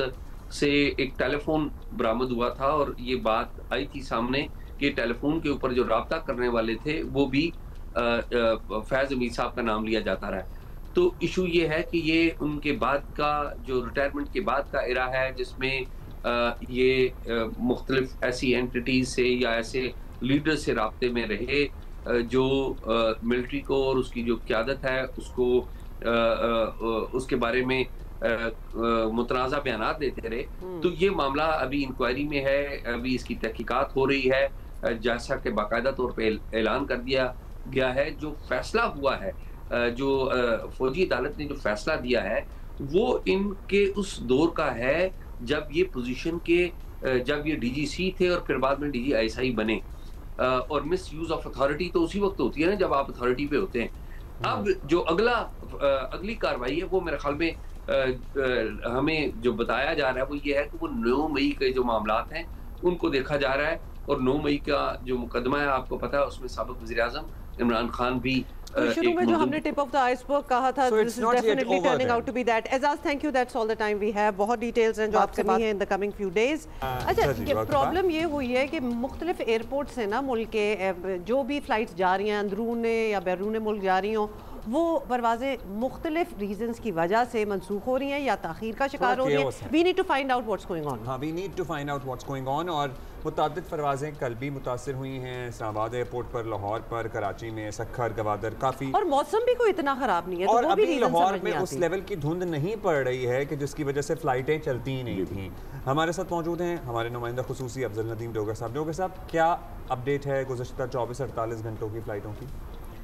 से एक टेलीफोन बरामद हुआ था और ये बात आई थी सामने कि टेलीफोन के ऊपर जो राब्ता करने वाले थे वो भी फैज़ हमीद साहब का नाम लिया जाता रहा है। तो इशू ये है कि ये उनके बाद का जो रिटायरमेंट के बाद का एरा है जिसमें ये मुख्तलिफ ऐसी एंटिटीज से या ऐसे लीडर से राब्ते में रहे जो मिलिट्री को और उसकी जो क़यादत है उसको उसके बारे में मुतनाज़ा बयानात देते रहे। तो ये मामला अभी इंक्वायरी में है, अभी इसकी तहकीकात हो रही है, जैसा कि बाकायदा तौर पे ऐलान कर दिया गया है। जो फैसला हुआ है, जो फौजी अदालत ने जो फैसला दिया है वो इनके उस दौर का है जब ये पोजीशन के जब ये डीजीसी थे और फिर बाद में डीजीआईएसआई बने। और मिस यूज ऑफ अथॉरिटी तो उसी वक्त होती है ना जब आप अथॉरिटी पे होते हैं। अब जो अगली कार्रवाई है वो मेरे ख्याल में हमें जो बताया जा रहा है वो ये है कि वो 9 मई के जो मामलात हैं उनको देखा जा रहा है, और 9 मई का जो मुकदमा है आपको पता है उसमें साबिक वज़ीर-ए-आज़म इमरान खान भी शुरू में जो हमने टिप ऑफ द आइसबर्ग कहा था, this is definitely turning out to be that. Ejaz thank you, that's all the time we have. बहुत डिटेल्स हैं जो आपसे मिली हैं in the coming few days. अच्छा, ये प्रॉब्लम ये हुई है कि मुख्तलिफ एयरपोर्ट से ना मुल्क के जो भी फ्लाइट्स जा रही हैं अंदरूने या बैरून मुल्क जा रही हों, वो परवाज़ें मुख्तलिफ रीजंस की वजह से मनसूख हो रही हैं या ताख़ीर का शिकार हो रही हैं। We need to find out what's going on. हाँ, we need to find out what's going on. और मुतअद्दिद परवाज़ें कल भी मुतासिर हुई हैं, इस्लामाबाद एयरपोर्ट पर, लाहौर पर, कराची में, सखर, गवादर, काफ़ी, और मौसम भी कोई इतना ख़राब नहीं है। और तो अभी लाहौर में उस लेवल की धुंध नहीं पड़ रही है कि जिसकी वजह से फ़्लाइटें चलती ही नहीं थी। हमारे साथ मौजूद हैं हमारे नुमाइंदा खुसूसी अफजल नदीम डोगर साहब। डोगर साहब, क्या अपडेट है गुज़श्ता 24-48 घंटों की फ़्लाइटों की?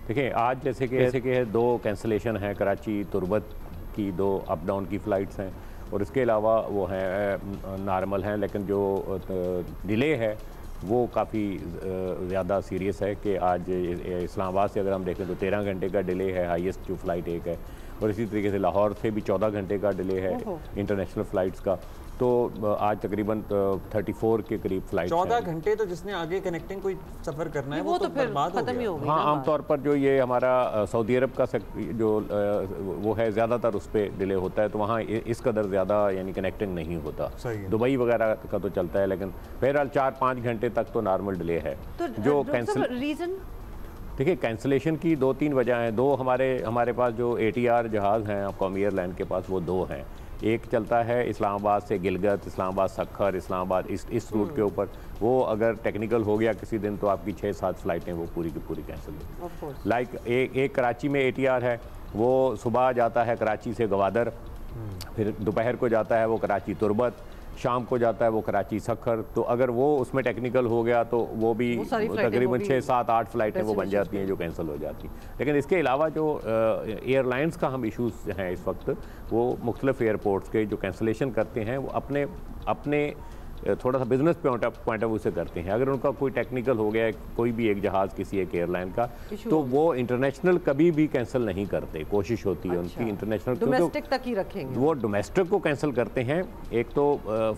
देखिए, आज जैसे कि 2 कैंसलेशन हैं, कराची तुरबत की 2 अप डाउन की फ़्लाइट्स हैं, और इसके अलावा वो हैं नॉर्मल हैं, लेकिन जो डिले है वो काफ़ी ज़्यादा सीरियस है कि आज इस्लामाबाद से अगर हम देखें तो 13 घंटे का डिले है, हाईएस्ट जो फ़्लाइट एक है, और इसी तरीके से लाहौर से भी 14 घंटे का डिले है इंटरनेशनल फ़्लाइट्स का। तो आज तकरीबन 34 के करीब फ्लाइट 14 घंटे, तो जिसने आगे कनेक्टिंग कोई सफ़र करना है वो तो बर्बाद हो गया। हाँ, आमतौर पर जो ये हमारा सऊदी अरब का जो वो है ज़्यादातर उस पर डिले होता है, तो वहाँ इस कदर ज़्यादा यानी कनेक्टिंग नहीं होता। दुबई वगैरह का तो चलता है, लेकिन बहरहाल 4-5 घंटे तक तो नॉर्मल डिले है। जो कैंसिल रीज़न, देखिए, कैंसिलेशन की 2-3 वजह हैं। 2 हमारे पास जो ATR जहाज़ हैं कौमी एयरलाइन के पास, वो 2 हैं। एक चलता है इस्लामाबाद से गिलगित, इस्लामाबाद सखर, इस्लामाबाद इस रूट के ऊपर, वो अगर टेक्निकल हो गया किसी दिन तो आपकी 6-7 फ़्लाइटें वो पूरी की पूरी कैंसिल होगी। लाइक एक कराची में ATR है, वो सुबह जाता है कराची से गवादर, फिर दोपहर को जाता है वो कराची तुरबत, शाम को जाता है वो कराची सखर। तो अगर वो उसमें टेक्निकल हो गया तो वो भी तकरीबन 6-7-8 फ़्लाइटें वो बन जाती हैं जो कैंसिल हो जाती हैं। लेकिन इसके अलावा जो एयरलाइंस का हम इशूज़ हैं इस वक्त, वो मुख्तलिफ एयरपोर्ट्स के जो कैंसिलेशन करते हैं वो अपने थोड़ा सा बिजनेस पॉइंट ऑफ व्यू से करते हैं। अगर उनका कोई टेक्निकल हो गया कोई भी एक जहाज़ किसी एक एयरलाइन का, तो वो इंटरनेशनल कभी भी कैंसिल नहीं करते। कोशिश होती है उनकी इंटरनेशनल, डोमेस्टिक तक ही रखेंगे। वो डोमेस्टिक को कैंसिल करते हैं। एक तो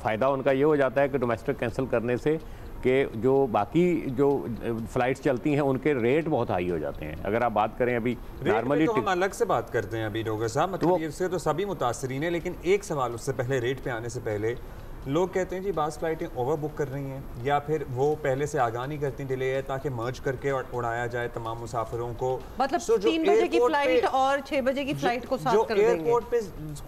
फ़ायदा उनका ये हो जाता है कि डोमेस्टिक कैंसिल करने से कि जो बाकी जो फ़्लाइट्स चलती हैं उनके रेट बहुत हाई हो जाते हैं। अगर आप बात करें अभी नॉर्मली, तो हम अलग से बात करते हैं अभी डोगर साहब, मतलब इससे तो सभी मुतासरीन हैं, लेकिन एक सवाल उससे पहले, रेट पे आने से पहले, लोग कहते हैं जी बास फ्लाइटें ओवर बुक कर रही हैं या फिर वो पहले से आगाह नहीं करती डिले है ताकि मर्ज करके उड़ाया जाए तमाम मुसाफिरों को। मतलब 3 बजे की फ्लाइट और 6 बजे की फ्लाइट को साथ कर देंगे। जो एयरपोर्ट पे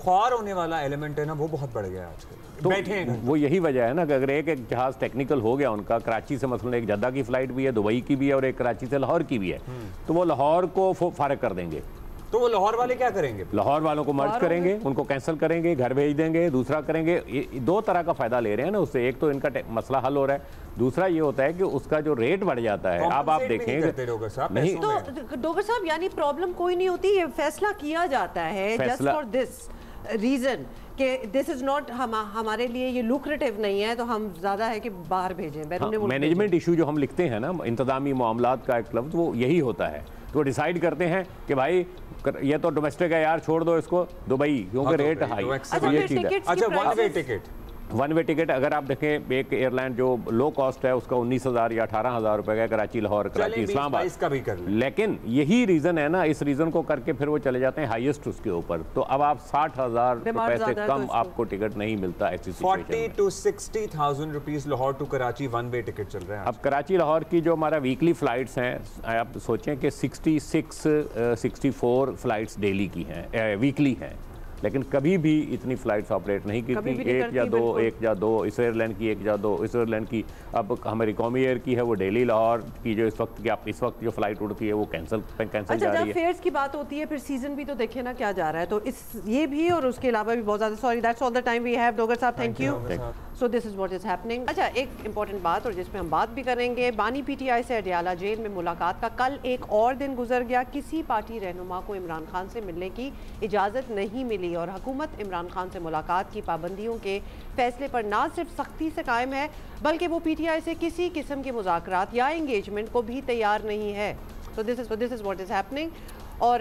ख्वार होने वाला एलिमेंट है ना वो बहुत बढ़ गया आजकल। तो बैठे हैं वो यही वजह है ना कि अगर एक जहाज टेक्निकल हो गया उनका, कराची से मसलन एक जद्दा की फ्लाइट भी है, दुबई की भी है और एक कराची से लाहौर की भी है, तो वो लाहौर को फारिग कर देंगे। तो वो लाहौर वाले क्या करेंगे? लाहौर वालों को मर्ज करेंगे, उनको कैंसिल करेंगे, घर भेज देंगे, दूसरा करेंगे। दो तरह का फायदा ले रहे हैं ना उससे। एक तो इनका मसला हल हो रहा है, दूसरा ये होता है कि उसका जो रेट बढ़ जाता है। अब आप देखेंगे नहीं तो डोगर साहब यानी प्रॉब्लम कोई नहीं होती, ये फैसला किया जाता है जस्ट फॉर दिस रीजन कि दिस इज नॉट हमारे लिए ये लुक्रेटिव नहीं है, तो हम ज़्यादा है कि बाहर भेजें। मैनेजमेंट इशू जो हम लिखते हैं ना, इंतजामी मामलात का एक लफ्ज़, वो यही होता है। तो डिसाइड करते हैं कि भाई ये तो डोमेस्टिक है यार, छोड़ दो इसको दुबई, क्योंकि रेट हाई। ये चीज़ है। अच्छा, वन वे टिकट अगर आप देखें, एक एयरलाइन जो लो कॉस्ट है उसका 19,000 या 18,000 रुपए का, कराची लाहौर, कराची इस्लामाबाद का भी कर। लेकिन यही रीजन है ना, इस रीजन को करके फिर वो चले जाते हैं हाईएस्ट उसके ऊपर। तो अब आप 60,000 रुपए से कम आपको टिकट नहीं मिलता ऐसी 40,000 to 60,000 rupees Lahore to Karachi one way ticket चल रहा है। अब कराची लाहौर की जो हमारा वीकली फ्लाइट्स हैं, आप सोचें कि 64 फ्लाइट्स डेली की हैं, वीकली हैं, लेकिन कभी भी इतनी फ्लाइट्स ऑपरेट नहीं की थी। एक या दो इस एयरलाइन की, एक या दो इस एयरलाइन की। अब हमारी कौमी एयर की है वो डेली लाहौर की, जो इस वक्त जो फ्लाइट उड़ती है वो कैंसिल जा रही है। फेयर्स की बात होती है, फिर सीजन भी तो देखिए ना क्या जा रहा है, तो ये भी और उसके अलावा भी बहुत ज़्यादा। Sorry, that's all the time we have. Dogar साहब, thank you. So this is what is happening. अच्छा, एक इंपॉर्टेंट बात और जिसमें हम बात भी करेंगे, बानी PTI से अडियाला जेल में मुलाकात का कल एक और दिन गुजर गया। किसी पार्टी रहनुमा को इमरान खान से मिलने की इजाज़त नहीं मिली और हुकूमत इमरान खान से मुलाकात की पाबंदियों के फैसले पर ना सिर्फ सख्ती से कायम है, बल्कि वो PTI से किसी किस्म के मुज़ाकरात या इंगेजमेंट को भी तैयार नहीं है। तो this is what is happening. और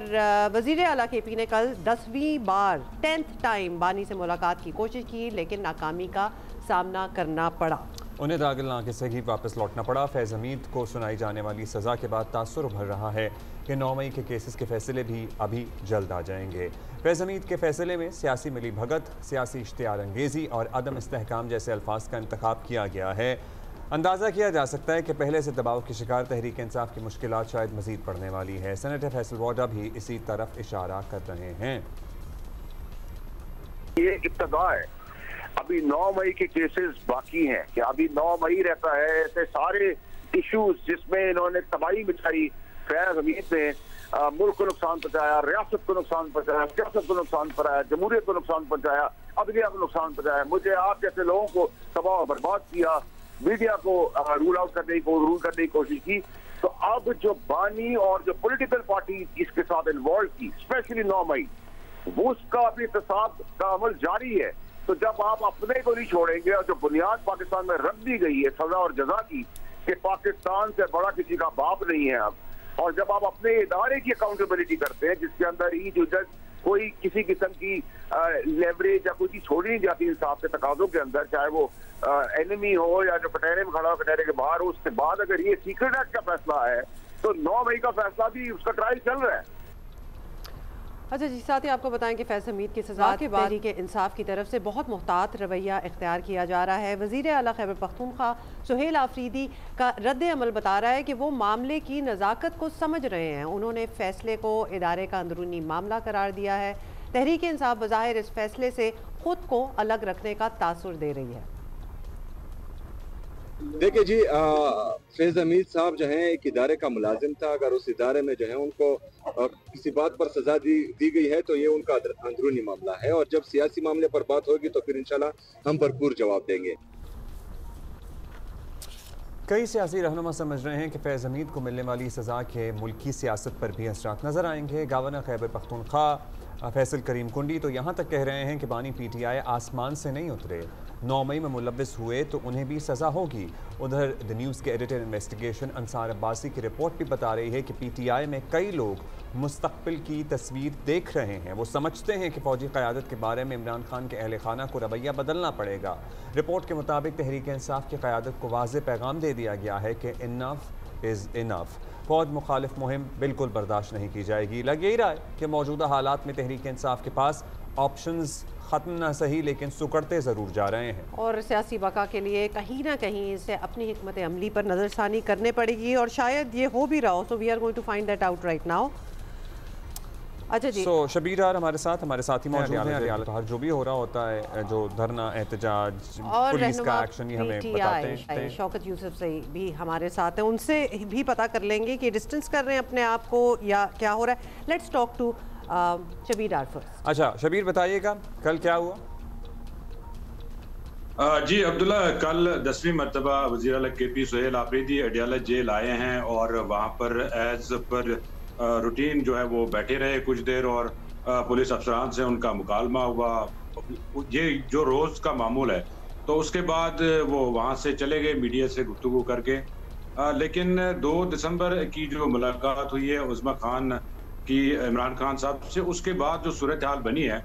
वज़ीर आला KP ने कल 10वीं बार 10th टाइम बानी से मुलाकात की कोशिश की, लेकिन नाकामी का सामना करना पड़ा। उन्हें दाखिल ना से ही वापस लौटना पड़ा। फैज़ हमीद को सुनाई जाने वाली सज़ा के बाद तासुर उभर रहा है कि 9 मई के केसेस के फैसले भी अभी जल्द आ जाएंगे। फैज़ हमीद के फैसले में सियासी मिली भगत, सियासी इश्तिहार अंगेज़ी और अदम इस्तेहकाम जैसे अल्फाज का इंतखाब किया गया है। अंदाज़ा किया जा सकता है कि पहले से दबाव की शिकार तहरीक इंसाफ की मुश्किलात शायद मज़ीद बढ़ने वाली है। सेनेटर फैसल वाडा भी इसी तरफ इशारा कर रहे हैं। ये इब्तदा है, अभी 9 मई के केसेस बाकी हैं कि अभी 9 मई रहता है। ऐसे सारे इश्यूज जिसमें इन्होंने तबाही मचाई, फैज़ हमीद ने मुल्क को नुकसान पहुंचाया, रियासत को नुकसान पहुंचाया, सियासत को नुकसान पहुंचाया, जमहूरियत को नुकसान पहुंचाया, अदलिया को नुकसान पहुंचाया, मुझे आप जैसे लोगों को तबाह और बर्बाद किया, मीडिया को रूल करने की कोशिश की। तो अब जो बानी और जो पॉलिटिकल पार्टी इसके साथ इन्वॉल्व की, स्पेशली 9 मई, वो उसका अपनी एहतसाब का अमल जारी है। तो जब आप अपने को नहीं छोड़ेंगे और जो बुनियाद पाकिस्तान में रख दी गई है सजा और जजा की कि पाकिस्तान से बड़ा किसी का बाप नहीं है अब, और जब आप अपने इदारे की अकाउंटेबिलिटी करते हैं जिसके अंदर ही जो जज कोई किसी किस्म की लेवरेज या कोई चीज छोड़ी नहीं जाती इंसाफ के तकाजों के अंदर, चाहे वो एनिमी हो या जो कटहरे में खड़ा हो कटहरे के बाहर हो, उसके बाद अगर ये सीक्रेट एक्ट का फैसला है तो 9 मई का फैसला भी उसका ट्रायल चल रहा है। अच्छा जी, साथ ही आपको बताएं कि फैज़ हमीद की सज़ा के बाद तहरीक इंसाफ की तरफ से बहुत मुहतात रवैया इख्तियार किया जा रहा है। वज़ीर आला खैबर पख्तूनख्वा सुहेल आफरीदी का रद्द अमल बता रहा है कि वो मामले की नज़ाकत को समझ रहे हैं। उन्होंने फ़ैसले को इदारे का अंदरूनी मामला करार दिया है। तहरीक इंसाफ बज़ाहिर इस फैसले से ख़ुद को अलग रखने का तासुर दे रही है। देखिए जी, फैज़ हमीद साहब जो हैं एक इदारे का मुलाजिम था। अगर उस इदारे में जो है उनको किसी बात पर सजा दी गई है तो ये उनका अंदरूनी मामला है, और जब सियासी मामले पर बात होगी तो फिर इंशाल्लाह हम भरपूर जवाब देंगे। कई सियासी रहनुमा समझ रहे हैं कि फैज़ हमीद को मिलने वाली सज़ा के मुल्की सियासत पर भी असरात नज़र आएंगे। गवर्नर खैबर पख्तूनख्वा फैसल करीम कुंडी तो यहाँ तक कह रहे हैं कि बानी PTI आसमान से नहीं उतरे, 9 मई में मुलव्विस हुए तो उन्हें भी सज़ा होगी। उधर द न्यूज़ के एडिटर इन्वेस्टिगेशन अंसार अब्बासी की रिपोर्ट भी बता रही है कि PTI में कई लोग मुस्तकबिल की तस्वीर देख रहे हैं। वो समझते हैं कि फ़ौजी क़यादत के बारे में इमरान खान के अहल खाना को रवैया बदलना पड़ेगा। रिपोर्ट के मुताबिक तहरीक इंसाफ की क़यादत को वाज़ेह पैगाम दे दिया गया है कि इनफ इज़ इनफ, फ़ौज मुखालिफ मुहिम बिल्कुल बर्दाश्त नहीं की जाएगी। लग यही रहा है कि मौजूदा हालात में तहरीक इंसाफ के पास ऑप्शंस ख़त्म ना सही लेकिन सुकड़ते ज़रूर जा रहे हैं और सियासी बका के लिए कहीं ना कहीं इसे अपनी हिकमत अमली पर नज़रसानी करने पड़ेगी और शायद ये हो भी रहा हो। So we are going to find that out right now. अच्छा जी, शबीर यार हमारे साथी मौजूद हैं। रियालत बाहर जो भी हो रहा होता है, जो धरना, एहतजाज, पुलिस का एक्शन, ये हमें बताते हैं। शौकत यूसुफ से भी हमारे साथ हैं, उनसे भी पता कर लेंगे कि डिस्टेंस कर रहे हैं अपने आप को या क्या हो रहा है। Let's talk to Shabir Arfar. अच्छा शबीर, बताइएगा कल क्या हुआ? जी अब्दुल्ला, कल 10वीं मरतबा वज़ीर आला KP सुहेल आफरीदी अडियाला जेल आए हैं और वहाँ पर एज पर रूटीन जो है वो बैठे रहे कुछ देर और पुलिस अफसरान से उनका मुकालमा हुआ। ये जो रोज़ का मामूल है, तो उसके बाद वो वहाँ से चले गए मीडिया से गुफ्तगू करके। लेकिन 2 दिसंबर की जो मुलाकात हुई है उस्मा खान की इमरान खान साहब से, उसके बाद जो सूरत हाल बनी है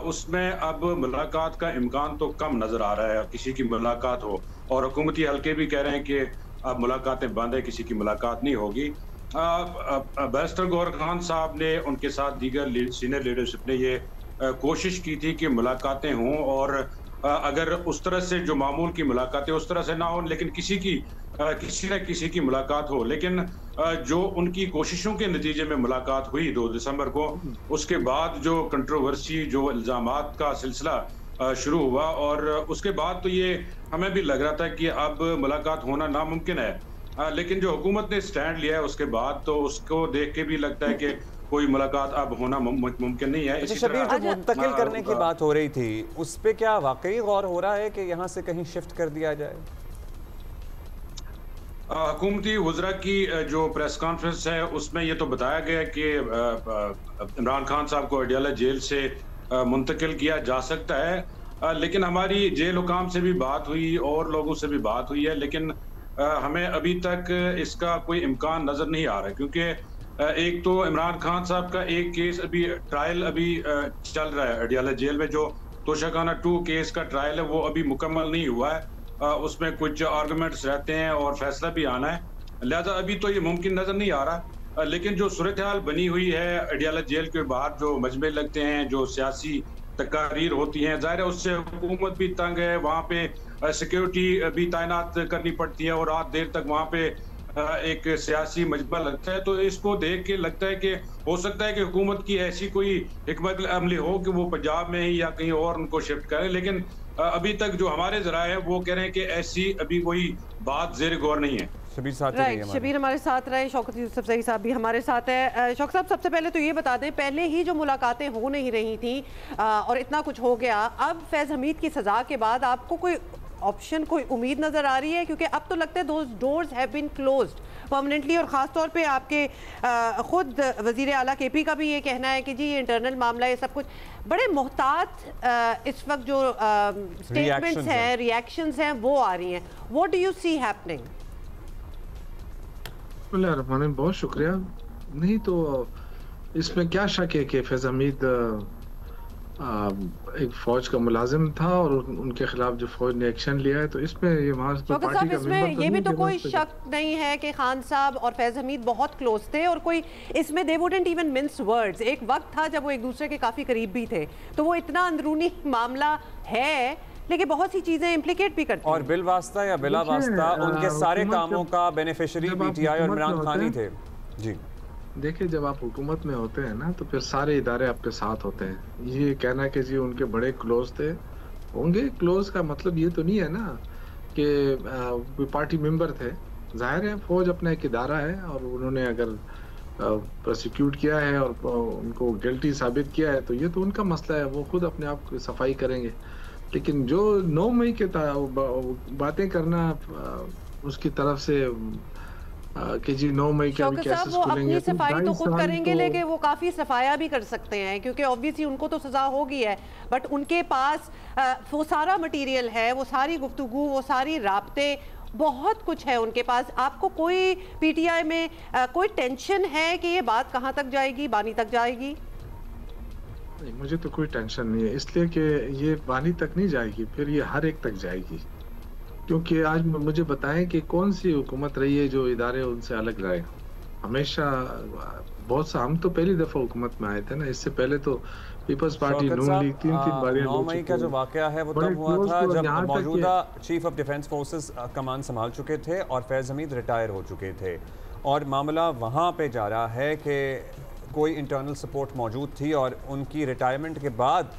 उसमें अब मुलाकात का इम्कान तो कम नज़र आ रहा है किसी की मुलाकात हो, और हुकूमती हल्के भी कह रहे हैं कि अब मुलाकातें बंद है, किसी की मुलाकात नहीं होगी। बैरिस्टर गौहर खान साहब ने, उनके साथ दीगर सीनियर लीडरशिप ने ये कोशिश की थी कि मुलाकातें हों और अगर उस तरह से जो मामूल की मुलाकातें उस तरह से ना हो, लेकिन किसी न किसी की मुलाकात हो। लेकिन जो उनकी कोशिशों के नतीजे में मुलाकात हुई 2 दिसंबर को, उसके बाद जो कंट्रोवर्सी, जो इल्ज़ामात का सिलसिला शुरू हुआ और उसके बाद तो ये हमें भी लग रहा था कि अब मुलाकात होना नामुमकिन है। लेकिन जो हुकूमत ने स्टैंड लिया है उसके बाद, तो उसको देख के भी लगता है कि कोई मुलाकात अब होना मुमकिन नहीं है। इसी तरह जो मुंतकिल करने की बात हो रही थी, उस पे क्या वाकई गौर हो रहा है कि यहाँ से कहीं शिफ्ट कर दिया जाए? हुकूमती वज़रा की जो प्रेस कॉन्फ्रेंस है उसमें ये तो बताया गया कि इमरान खान साहब को अडियाला जेल से मुंतकिल किया जा सकता है। लेकिन हमारी जेल हुकाम से भी बात हुई और लोगों से भी बात हुई है, लेकिन हमें अभी तक इसका कोई इम्कान नज़र नहीं आ रहा, क्योंकि एक तो इमरान खान साहब का एक केस अभी ट्रायल अभी चल रहा है अडियाला जेल में। जो तोशाखाना 2 केस का ट्रायल है वो अभी मुकम्मल नहीं हुआ है, उसमें कुछ आर्गूमेंट्स रहते हैं और फैसला भी आना है, लिहाजा अभी तो ये मुमकिन नज़र नहीं आ रहा। लेकिन जो सूरत हाल बनी हुई है अडियाला जेल के बाहर, जो मजमे लगते हैं, जो सियासी तकारीर होती हैं, ज़ाहिर है उससे हुकूमत भी तंग है। वहाँ पे सिक्योरिटी भी तैनात करनी पड़ती है और रात देर तक वहाँ पे एक सियासी मजमा लगता है। तो इसको देख के लगता है कि हो सकता है कि हुकूमत की ऐसी कोई हिकमत अमली हो कि वो पंजाब में ही या कहीं और उनको शिफ्ट करें, लेकिन अभी तक जो हमारे ज़राए हैं वो कह रहे हैं कि ऐसी अभी कोई बात ज़ेर गौर नहीं है। शबीर हमारे साथ रहे, शौकत यूसुफ साहब भी हमारे साथ है। शौकत साहब, सबसे पहले तो ये बता दें, पहले ही जो मुलाकातें हो नहीं रही थी और इतना कुछ हो गया, अब फैज़ हमीद की सज़ा के बाद आपको कोई ऑप्शन, कोई उम्मीद नज़र आ रही है? क्योंकि अब तो लगता है those doors have been closed permanently, और ख़ास तौर पे आपके ख़ुद वज़ीर आला KP का भी ये कहना है कि जी ये इंटरनल मामला, ये सब कुछ बड़े मोहतात इस वक्त जो स्टेटमेंट्स हैं, रिएक्शंस हैं, वो आ रही हैं। What do you see happening? बहुत शुक्रिया। नहीं तो इसमें क्या शक है कि फैज़ हमीद एक फौज का मुलाजिम था और उनके खिलाफ जो फौज ने एक्शन लिया है, तो इसमें ये पार्टी का इसमें ये भी तो कोई शक नहीं है कि खान साहब और फैज़ हमीद बहुत क्लोज थे और कोई इसमें they wouldn't even mince words. एक वक्त था जब वो एक दूसरे के काफ़ी करीब भी थे, तो वो इतना अंदरूनी मामला है, लेकिन बहुत सी चीजें इम्प्लीकेट भी करती हैं। और बिल वास्ता या बिला वास्ता उनके सारे कामों का बेनिफिशियरी PTI और इमरान खान ही थे। जी देखिए, जब आप हुकूमत में होते हैं ना, तो फिर सारे इदारे आपके साथ होते हैं। ये कहना कि जी उनके बड़े क्लोज थे होंगे, क्लोज का मतलब ये तो नहीं है ना कि पार्टी मेंबर थे। जाहिर है फौज अपना एक इदारा है और उन्होंने अगर प्रोसिक्यूट किया है और उनको गिल्टी साबित किया है, तो ये तो उनका मसला है, वो खुद अपने आप की सफाई करेंगे। लेकिन जो 9 मई के बातें करना उसकी तरफ से कि जी 9 मई के अभी कैसे वो अपनी सफाई तो खुद करेंगे, लेकिन वो काफ़ी सफाया भी कर सकते हैं, क्योंकि ऑब्वियसली उनको तो सज़ा होगी है, बट उनके पास वो सारा मटेरियल है, वो सारी गुफ्तगू, वो सारी राब्ते, बहुत कुछ है उनके पास। आपको कोई PTI में कोई टेंशन है कि ये बात कहाँ तक जाएगी, बानी तक जाएगी? नहीं, मुझे तो कोई टेंशन नहीं है, इसलिए कि ये बानी तक नहीं जाएगी, फिर ये हर एक तक जाएगी। क्योंकि आज मुझे बताएं कि कौन सी हुकूमत रही है जो इदारे उनसे अलग रहे। हमेशा बहुत सा, हम तो पहली दफा हुकूमत में आए थे ना, इससे पहले तो पीपल्स पार्टी नून लीग 3 बार 9 मई का जो वाकया है वो तब हुआ था जब मौजूदा चीफ ऑफ डिफेंस फोर्सेस कमान संभाल चुके थे और फैज़ हमीद रिटायर हो चुके थे, और मामला वहाँ पे जा रहा है कि कोई इंटरनल सपोर्ट मौजूद थी और उनकी रिटायरमेंट के बाद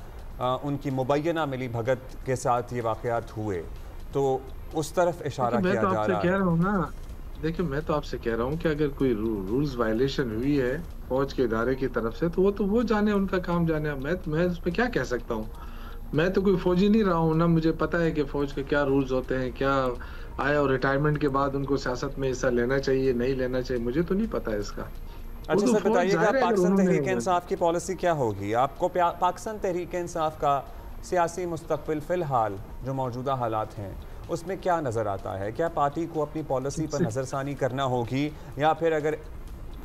उनकी मुबैना मिली भगत के साथ ये वाकयात हुए, तो उस तरफ इशारा किया जा रहा है। कह रहा हूँ ना, देखिए मैं तो आपसे कह रहा हूँ कि अगर कोई रूल्स वायलेशन हुई है फौज के इदारे की तरफ से तो वो जाने, उनका काम जाने। मैं उस पर क्या कह सकता हूँ? मैं तो कोई फौजी नहीं रहा हूँ ना, मुझे पता है कि फौज के क्या रूल्स होते हैं, क्या आया और रिटायरमेंट के बाद उनको सियासत में हिस्सा लेना चाहिए नहीं लेना चाहिए, मुझे तो नहीं पता इसका। अच्छा सर बताइएगा, पाकिस्तान तहरीक इंसाफ की पॉलिसी क्या होगी? आपको पाकिस्तान तहरीक इंसाफ का सियासी मुस्तकबिल फ़िलहाल जो मौजूदा हालात हैं उसमें क्या नज़र आता है? क्या पार्टी को अपनी पॉलिसी पर नज़रसानी करना होगी, या फिर अगर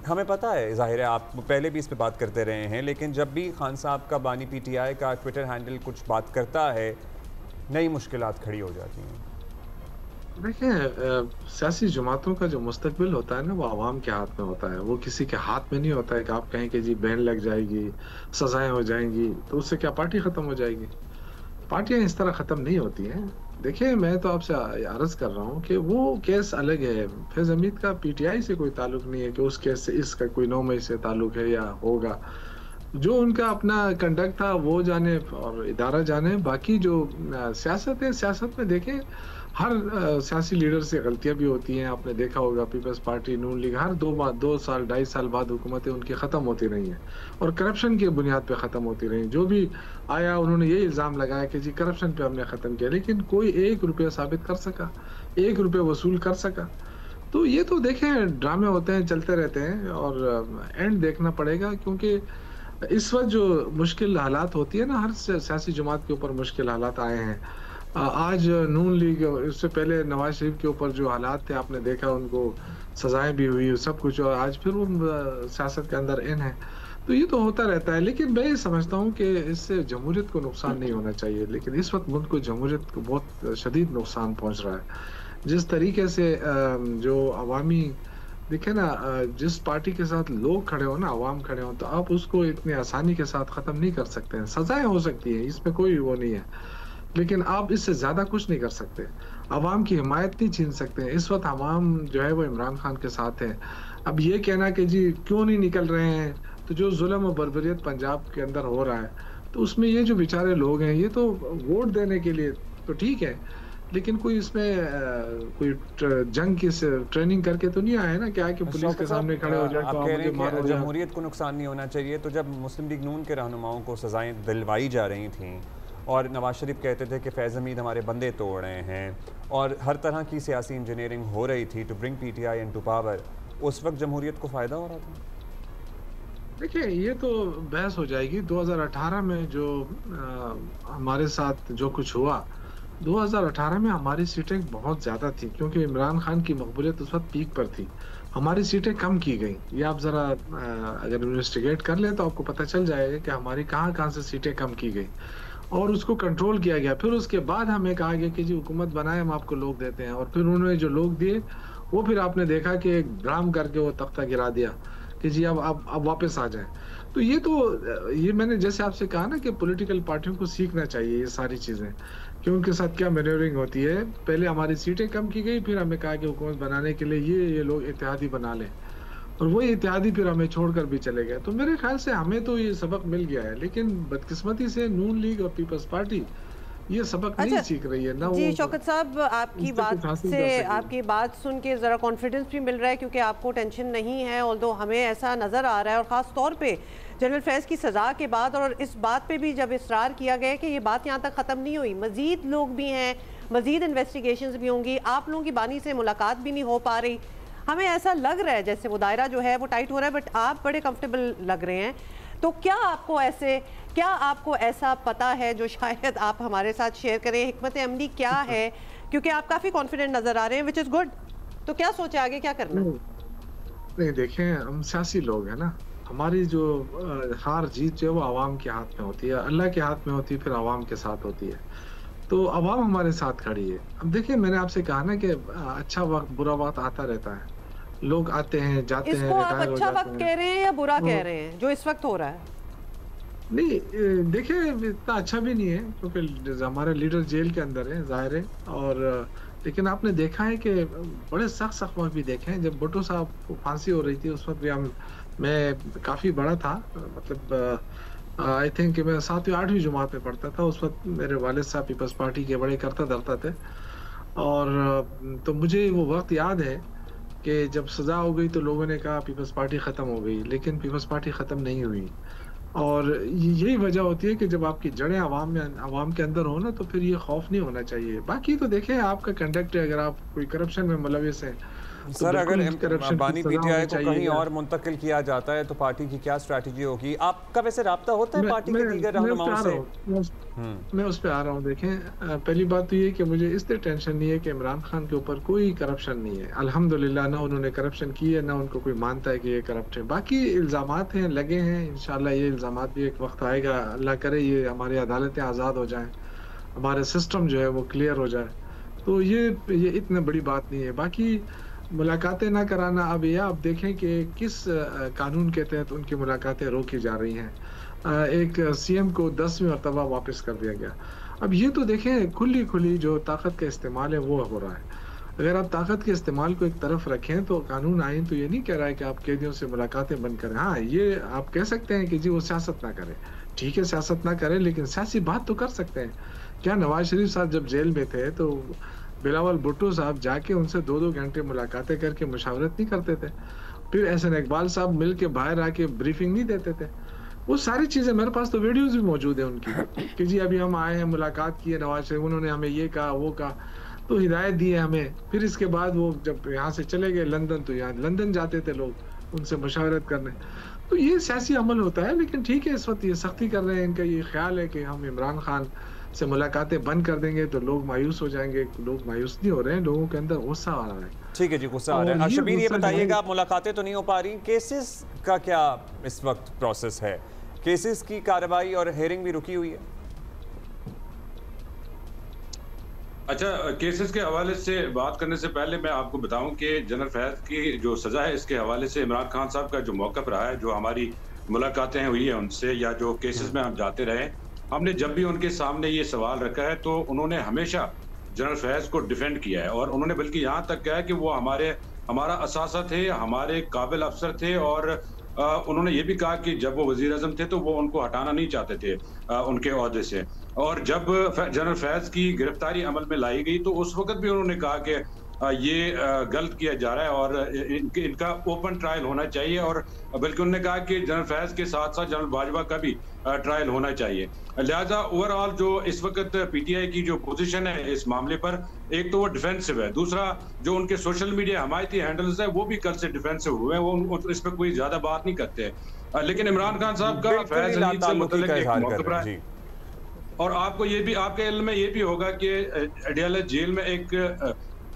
हमें पता है, जाहिर है आप पहले भी इस पे बात करते रहे हैं, लेकिन जब भी खान साहब का बानी PTI का ट्विटर हैंडल कुछ बात करता है नई मुश्किलात खड़ी हो जाती हैं। देखिए सियासी जमातों का जो मुस्तकबिल होता है ना वो आवाम के हाथ में होता है, वो किसी के हाथ में नहीं होता है कि आप कहें कि जी बैन लग जाएगी, सजाएं हो जाएंगी, तो उससे क्या पार्टी ख़त्म हो जाएगी? पार्टियां इस तरह ख़त्म नहीं होती हैं। देखिए मैं तो आपसे अर्ज़ कर रहा हूँ कि वो केस अलग है, फैज़ हमीद का PTI से कोई ताल्लुक़ नहीं है कि उस केस से इसका कोई 9 मई से ताल्लुक़ है या होगा। जो उनका अपना कंडक्ट था वो जाने और इदारा जाने, बाकी जो सियासत है, सियासत में देखें हर सियासी लीडर से गलतियां भी होती हैं। आपने देखा होगा पीपल्स पार्टी नून लीग हर 2 साल 2.5 साल बाद हुकूमतें उनकी ख़त्म होती रही हैं और करप्शन की बुनियाद पे ख़त्म होती रही। जो भी आया उन्होंने ये इल्ज़ाम लगाया कि जी करप्शन पे हमने ख़त्म किया, लेकिन कोई 1 रुपया साबित कर सका, 1 रुपया वसूल कर सका? तो ये तो देखें ड्रामे होते हैं, चलते रहते हैं और एंड देखना पड़ेगा, क्योंकि इस वक्त जो मुश्किल हालात होती है ना, हर सियासी जमात के ऊपर मुश्किल हालात आए हैं। आज नून लीग, इससे पहले नवाज शरीफ के ऊपर जो हालात थे आपने देखा, उनको सजाएं भी हुई सब कुछ, और आज फिर वो सियासत के अंदर इन है। तो ये तो होता रहता है, लेकिन मैं ये समझता हूँ कि इससे जमहूरियत को नुकसान नहीं होना चाहिए, लेकिन इस वक्त मुल्क को जमहूरियत को बहुत शदीद नुकसान पहुँच रहा है। जिस तरीके से जो अवामी देखे ना, जिस पार्टी के साथ लोग खड़े हो ना, अवाम खड़े हो, तो आप उसको इतनी आसानी के साथ ख़त्म नहीं कर सकते हैं। सजाएं हो सकती हैं, इसमें कोई वो नहीं है, लेकिन आप इससे ज़्यादा कुछ नहीं कर सकते। अवाम की हिमायत नहीं छीन सकते हैं। इस वक्त अवाम जो है वो इमरान खान के साथ है। अब ये कहना कि जी क्यों नहीं निकल रहे हैं, तो जो जुल्म और बर्बरियत पंजाब के अंदर हो रहा है, तो उसमें ये जो बेचारे लोग हैं, ये तो वोट देने के लिए तो ठीक है, लेकिन कोई इसमें कोई जंग की ट्रेनिंग करके तो नहीं आया ना, क्या कि पुलिस के सामने खड़े हो जाए। आप कह रहे हैं कि जमहूरियत को नुकसान नहीं होना चाहिए, तो जब मुस्लिम लीग नून के रहनुमाओं को सजाएं दिलवाई जा रही थीं और नवाज शरीफ कहते थे कि फैज़ हमीद हमारे बंदे तोड़ रहे हैं और हर तरह की सियासी इंजीनियरिंग हो रही थी to bring PTI into power, उस वक्त जमहूरियत को फ़ायदा हो रहा था? देखिए ये तो बहस हो जाएगी। 2018 में जो हमारे साथ जो कुछ हुआ, 2018 में हमारी सीटें बहुत ज़्यादा थी, क्योंकि इमरान खान की मकबूलियत उस वक्त पीक पर थी। हमारी सीटें कम की गई। ये आप ज़रा अगर इन्वेस्टिगेट कर लें तो आपको पता चल जाएगा कि हमारी कहाँ से सीटें कम की गई और उसको कंट्रोल किया गया। फिर उसके बाद हमें कहा गया कि जी हुकूमत बनाए, हम आपको लोग देते हैं, और फिर उन्होंने जो लोग दिए वो फिर आपने देखा कि एक ड्राम करके वो तख्ता गिरा दिया कि जी अब वापस आ जाए। तो ये मैंने जैसे आपसे कहा ना कि पॉलिटिकल पार्टियों को सीखना चाहिए ये सारी चीज़ें कि उनके साथ क्या मैनेवरिंग होती है। पहले हमारी सीटें कम की गई, फिर हमें कहा कि हुकूमत बनाने के लिए ये लोग इत्तेहादी बना लें, और वही इत्तेहादी फिर हमें छोड़कर भी चले गए। तो मेरे ख्याल से हमें तो ये सबक मिल गया है, लेकिन बदकिस्मती से नून लीग और पीपल्स पार्टी ये सबक नहीं सीख रही है ना। जी शौकत साहब, आपकी बात सुन के ज़रा कॉन्फिडेंस भी मिल रहा है, क्योंकि आपको टेंशन नहीं है, ऑल्दो हमें ऐसा नज़र आ रहा है, और ख़ास तौर पे जनरल फैज़ की सज़ा के बाद, और इस बात पे भी जब इसरार किया गया कि ये बात यहाँ तक ख़त्म नहीं हुई, मज़ीद लोग भी हैं, मज़ीद इन्वेस्टिगेशंस भी होंगी, आप लोगों की बानी से मुलाकात भी नहीं हो पा रही, हमें ऐसा लग रहा है जैसे वो दायरा जो है वो टाइट हो रहा है, बट आप बड़े कंफर्टेबल लग रहे हैं। तो क्या आपको ऐसा पता है जो शायद आप हमारे साथ शेयर करें? हिकमत अमली क्या है, क्योंकि आप काफ़ी कॉन्फिडेंट नज़र आ रहे हैं, विच इज़ गुड। तो क्या सोचे आगे क्या करना? नहीं देखें, हम सियासी लोग हैं ना, हमारी जो हार जीत जो है वो आवाम के हाथ में होती है, अल्लाह के हाथ में होती है, फिर आवाम के साथ होती है। तो आवाम हमारे साथ खड़ी है। अब देखिए मैंने आपसे कहा ना कि अच्छा वक्त बुरा वक्त आता रहता है, लोग आते हैं जाते हैं। इसको आप अच्छा वक्त कह रहे हैं या बुरा कह रहे हैं जो इस वक्त हो रहा है? नहीं, देखिए इतना अच्छा भी नहीं है क्योंकि हमारे लीडर जेल के अंदर है, जाहिर है। और लेकिन आपने देखा है कि बड़े सख्त वक्त भी देखे हैं। जब भुट्टो साहब को फांसी हो रही थी उस वक्त भी मैं काफ़ी बड़ा था, मतलब आई थिंक कि मैं 7वीं 8वीं जमात में पढ़ता था। उस वक्त मेरे वालिद साहब पीपल्स पार्टी के बड़े करता धरता थे। और तो मुझे वो वक्त याद है कि जब सज़ा हो गई तो लोगों ने कहा पीपल्स पार्टी ख़त्म हो गई, लेकिन पीपल्स पार्टी ख़त्म नहीं हुई। और यही वजह होती है कि जब आपकी जड़ें आवाम के अंदर हो ना, तो फिर ये खौफ नहीं होना चाहिए। बाकी तो देखें आपका कंडक्ट है, अगर आप कोई करप्शन में मुलविस हैं सर, अगर बानी पीटीआई को कहीं और मुंतकिल किया जाता है तो पार्टी की क्या स्ट्रैटेजी होगी? आपका वैसे राब्ता होता है पार्टी के दीगर रहनुमाओं से? मैं उस पर आ रहा हूँ। देखें, पहली बात तो ये कि मुझे इसलिए टेंशन नहीं है कि इमरान खान के ऊपर कोई करप्शन नहीं है, अल्हम्दुलिल्लाह। ना उन्होंने करप्शन की है, ना उनको कोई मानता है कि ये करप्ट है। बाकी इल्ज़ामात हैं, लगे हैं। इंशाल्लाह ये इल्ज़ामात भी एक वक्त आएगा, अल्लाह करे ये हमारी अदालतें आज़ाद हो जाएँ, हमारे सिस्टम जो है वो क्लियर हो जाए, तो ये इतनी बड़ी बात नहीं है। बाकी मुलाकातें ना कराना, अब ये आप देखें कि किस कानून के तहत उनकी मुलाकातें रोकी जा रही हैं। एक सीएम को 10वीं मरतबा वापस कर दिया गया। अब ये तो देखें खुली जो ताकत का इस्तेमाल है वो हो रहा है। अगर आप ताकत के इस्तेमाल को एक तरफ रखें तो कानून आइन तो ये नहीं कह रहा है कि आप कैदियों से मुलाकातें बंद करें। हाँ, ये आप कह सकते हैं कि जी वो सियासत ना करे, ठीक है सियासत ना करे, लेकिन सियासी बात तो कर सकते हैं। क्या नवाज शरीफ साहब जब जेल में थे तो बिलावल भुट्टो साहब जाके उनसे 2-2 घंटे मुलाकातें करके मुशावरत नहीं करते थे? फिर एहसन इकबाल साहब मिल के बाहर आके ब्रीफिंग नहीं देते थे? वो सारी चीज़ें मेरे पास तो वीडियोस भी मौजूद है उनकी कि जी अभी हम आए हैं, मुलाकात की है नवाज शरीफ, उन्होंने हमें ये कहा वो कहा, तो हिदायत दी है हमें। फिर इसके बाद वो जब यहाँ से चले गए लंदन, तो यहाँ लंदन जाते थे लोग उनसे मुशावरत करने। तो ये सियासी अमल होता है। लेकिन ठीक है, इस वक्त ये सख्ती कर रहे हैं, इनका ये ख्याल है कि हम इमरान खान से मुलाकातें बंद कर देंगे तो लोग मायूस हो जाएंगे। लोग मायूस नहीं हो रहे हैं, लोगों के अंदर गुस्सा आ रहा है। ठीक है जी, गुस्सा आ रहा है। शबीर, ये बताइएगा, आप मुलाकातें तो नहीं हो पा रही, केसेस का क्या इस वक्त प्रोसेस है? केसेस की कार्रवाई और हेयरिंग भी रुकी हुई है? अच्छा, केसेस के हवाले से बात करने से पहले मैं आपको बताऊं कि जनरल फैज की जो सज़ा है, इसके हवाले से इमरान खान साहब का जो मौक़िफ़ रहा है, जो हमारी मुलाकातें हुई हैं उनसे या जो केसेस में हम जाते रहे, हमने जब भी उनके सामने ये सवाल रखा है तो उन्होंने हमेशा जनरल फैज को डिफेंड किया है। और उन्होंने बल्कि यहाँ तक कहा है कि वो हमारा असासा थे, हमारे काबिल अफसर थे। और उन्होंने ये भी कहा कि जब वो वज़ीर आज़म थे तो वो उनको हटाना नहीं चाहते थे उनके ओहदे से। और जब जनरल फैज की गिरफ्तारी अमल में लाई गई तो उस वक्त भी उन्होंने कहा कि ये गलत किया जा रहा है और इनका ओपन ट्रायल होना चाहिए। और बल्कि उन्होंने कहा कि जनरल फैज के साथ साथ जनरल बाजवा का भी ट्रायल होना चाहिए। लिहाजा ओवरऑल जो इस वक्त पीटीआई की जो पोजीशन है इस मामले पर, एक तो वो डिफेंसिव है, दूसरा जो उनके सोशल मीडिया हमायती हैंडल्स है वो भी कल से डिफेंसिव हुए हैं, वो इस पर कोई ज्यादा बात नहीं करते। लेकिन इमरान खान साहब का फैज हमीद से मुतल्लिक एक मौक़िफ़ रहा है। और आपको ये भी, आपके इल्म में ये भी होगा कि अडियाला जेल में एक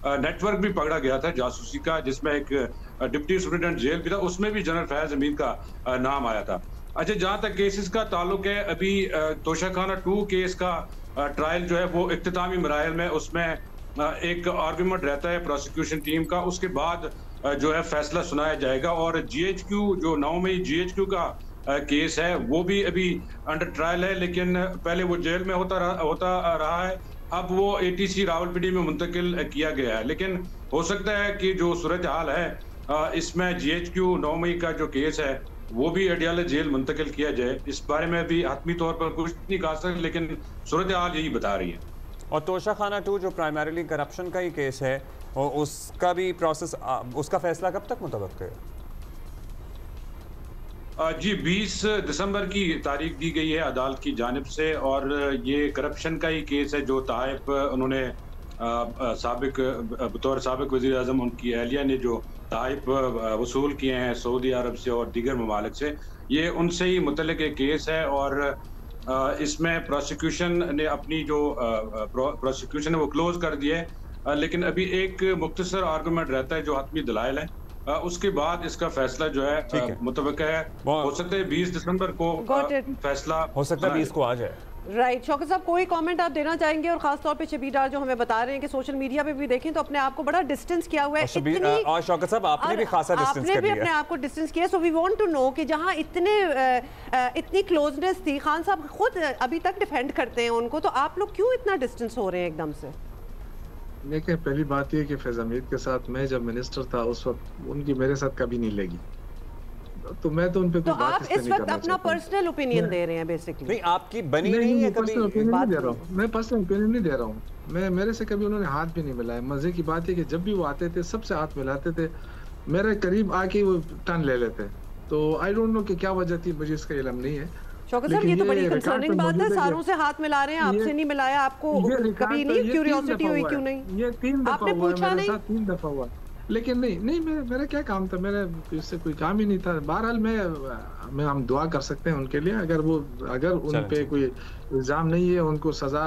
नेटवर्क भी पकड़ा गया था जासूसी का, जिसमें एक डिप्टी सुप्रिटेंडेंट जेल भी था, उसमें भी जनरल फैज हमीद का नाम आया था। अच्छा, जहाँ तक केसेस का ताल्लुक है, अभी तोशाखाना 2 केस का ट्रायल जो है वो इख्तितामी मराहिल में, उसमें एक आर्गूमेंट रहता है प्रोसिक्यूशन टीम का, उसके बाद जो है फैसला सुनाया जाएगा। और GHQ जो 9 मई GHQ का केस है वो भी अभी अंडर ट्रायल है, लेकिन पहले वो जेल में होता रहा है, अब वो ATC रावलपिंडी में मुंतकिल किया गया है। लेकिन हो सकता है कि जो सूरत हाल है इसमें GHQ 9 मई का जो केस है वो भी अडियाला जेल मुंतकिल किया जाए, इस बारे में भी हतमी तौर पर कुछ नहीं कहा सकते, लेकिन सूरत हाल यही बता रही है। और तोशाखाना 2 जो प्राइमरीली करप्शन का ही केस है, और उसका भी प्रोसेस, उसका फैसला कब तक मुतवक्किल है? जी 20 दिसंबर की तारीख दी गई है अदालत की जानिब से। और ये करप्शन का ही केस है जो ताइब उन्होंने बतौर साबिक वज़ीर आज़म उनकी अहलिया ने जो ताइब वसूल किए हैं सऊदी अरब से और दीगर ममालिक से, ये उनसे ही मुतल्लिक एक केस है। और इसमें प्रोसिक्यूशन ने अपनी जो प्रोसिक्यूशन है वो क्लोज कर दिया है, लेकिन अभी एक मुख्तसर आर्गूमेंट रहता है जो हतमी दलाइल है, उसके बाद इसका फैसला जो है मुतवक्किल है। हो सकता है 20 दिसंबर को फैसला हो सकता है 20 को आ जाए। राइट शौकत साहब, कोई कमेंट आप देना चाहेंगे? और खास तौर पे शबीर डार जो हमें बता रहे हैं कि सोशल मीडिया पे भी देखें तो अपने आप को बड़ा डिस्टेंस किया हुआ है। और शौकत साहब आपने भी खासा डिस्टेंस आपने भी अपने आप को डिस्टेंस किया। So we want to know कि जहां इतनी क्लोजनेस थी, खान साहब खुद अभी तक डिफेंड करते हैं उनको, तो आप लोग क्यों इतना डिस्टेंस हो रहे हैं एकदम से? देखिए, पहली बात ये कि फैज हमीद के साथ मैं जब मिनिस्टर था उस वक्त उनकी मेरे साथ कभी नहीं लगी, तो मैं तो उन पे तो आप इस वक्त अपना पर्सनल ओपिनियन दे रहे हैं बेसिकली? नहीं, आपकी बनी नहीं है कभी? नहीं दे रहा हूँ मैं, पर्सनल ओपिनियन नहीं दे रहा हूँ मैं। मेरे से कभी उन्होंने हाथ भी नहीं मिलाया। मजे की बात है कि जब भी वो आते थे सबसे हाथ मिलाते थे, मेरे करीब आके वो टर्न ले लेते। तो आई डोंट नो कि क्या वजह थी, मुझे इसका इल्म नहीं है। शौकत साहब, ये तो बड़ी कंसर्निंग बात है, सारों से हाथ मिला रहे हैं, आपसे नहीं मिलाया। आपको कभी नहीं क्यूरियोसिटी हुई? क्यों नहीं? ये 3 दफा आपने हुआ पूछा नहीं? 3 दफा हुआ, लेकिन नहीं मेरा क्या काम था, मेरा इससे कोई काम ही नहीं था। बहरहाल मैं हम दुआ कर सकते हैं उनके लिए, अगर उन पे कोई इल्जाम नहीं है, उनको सजा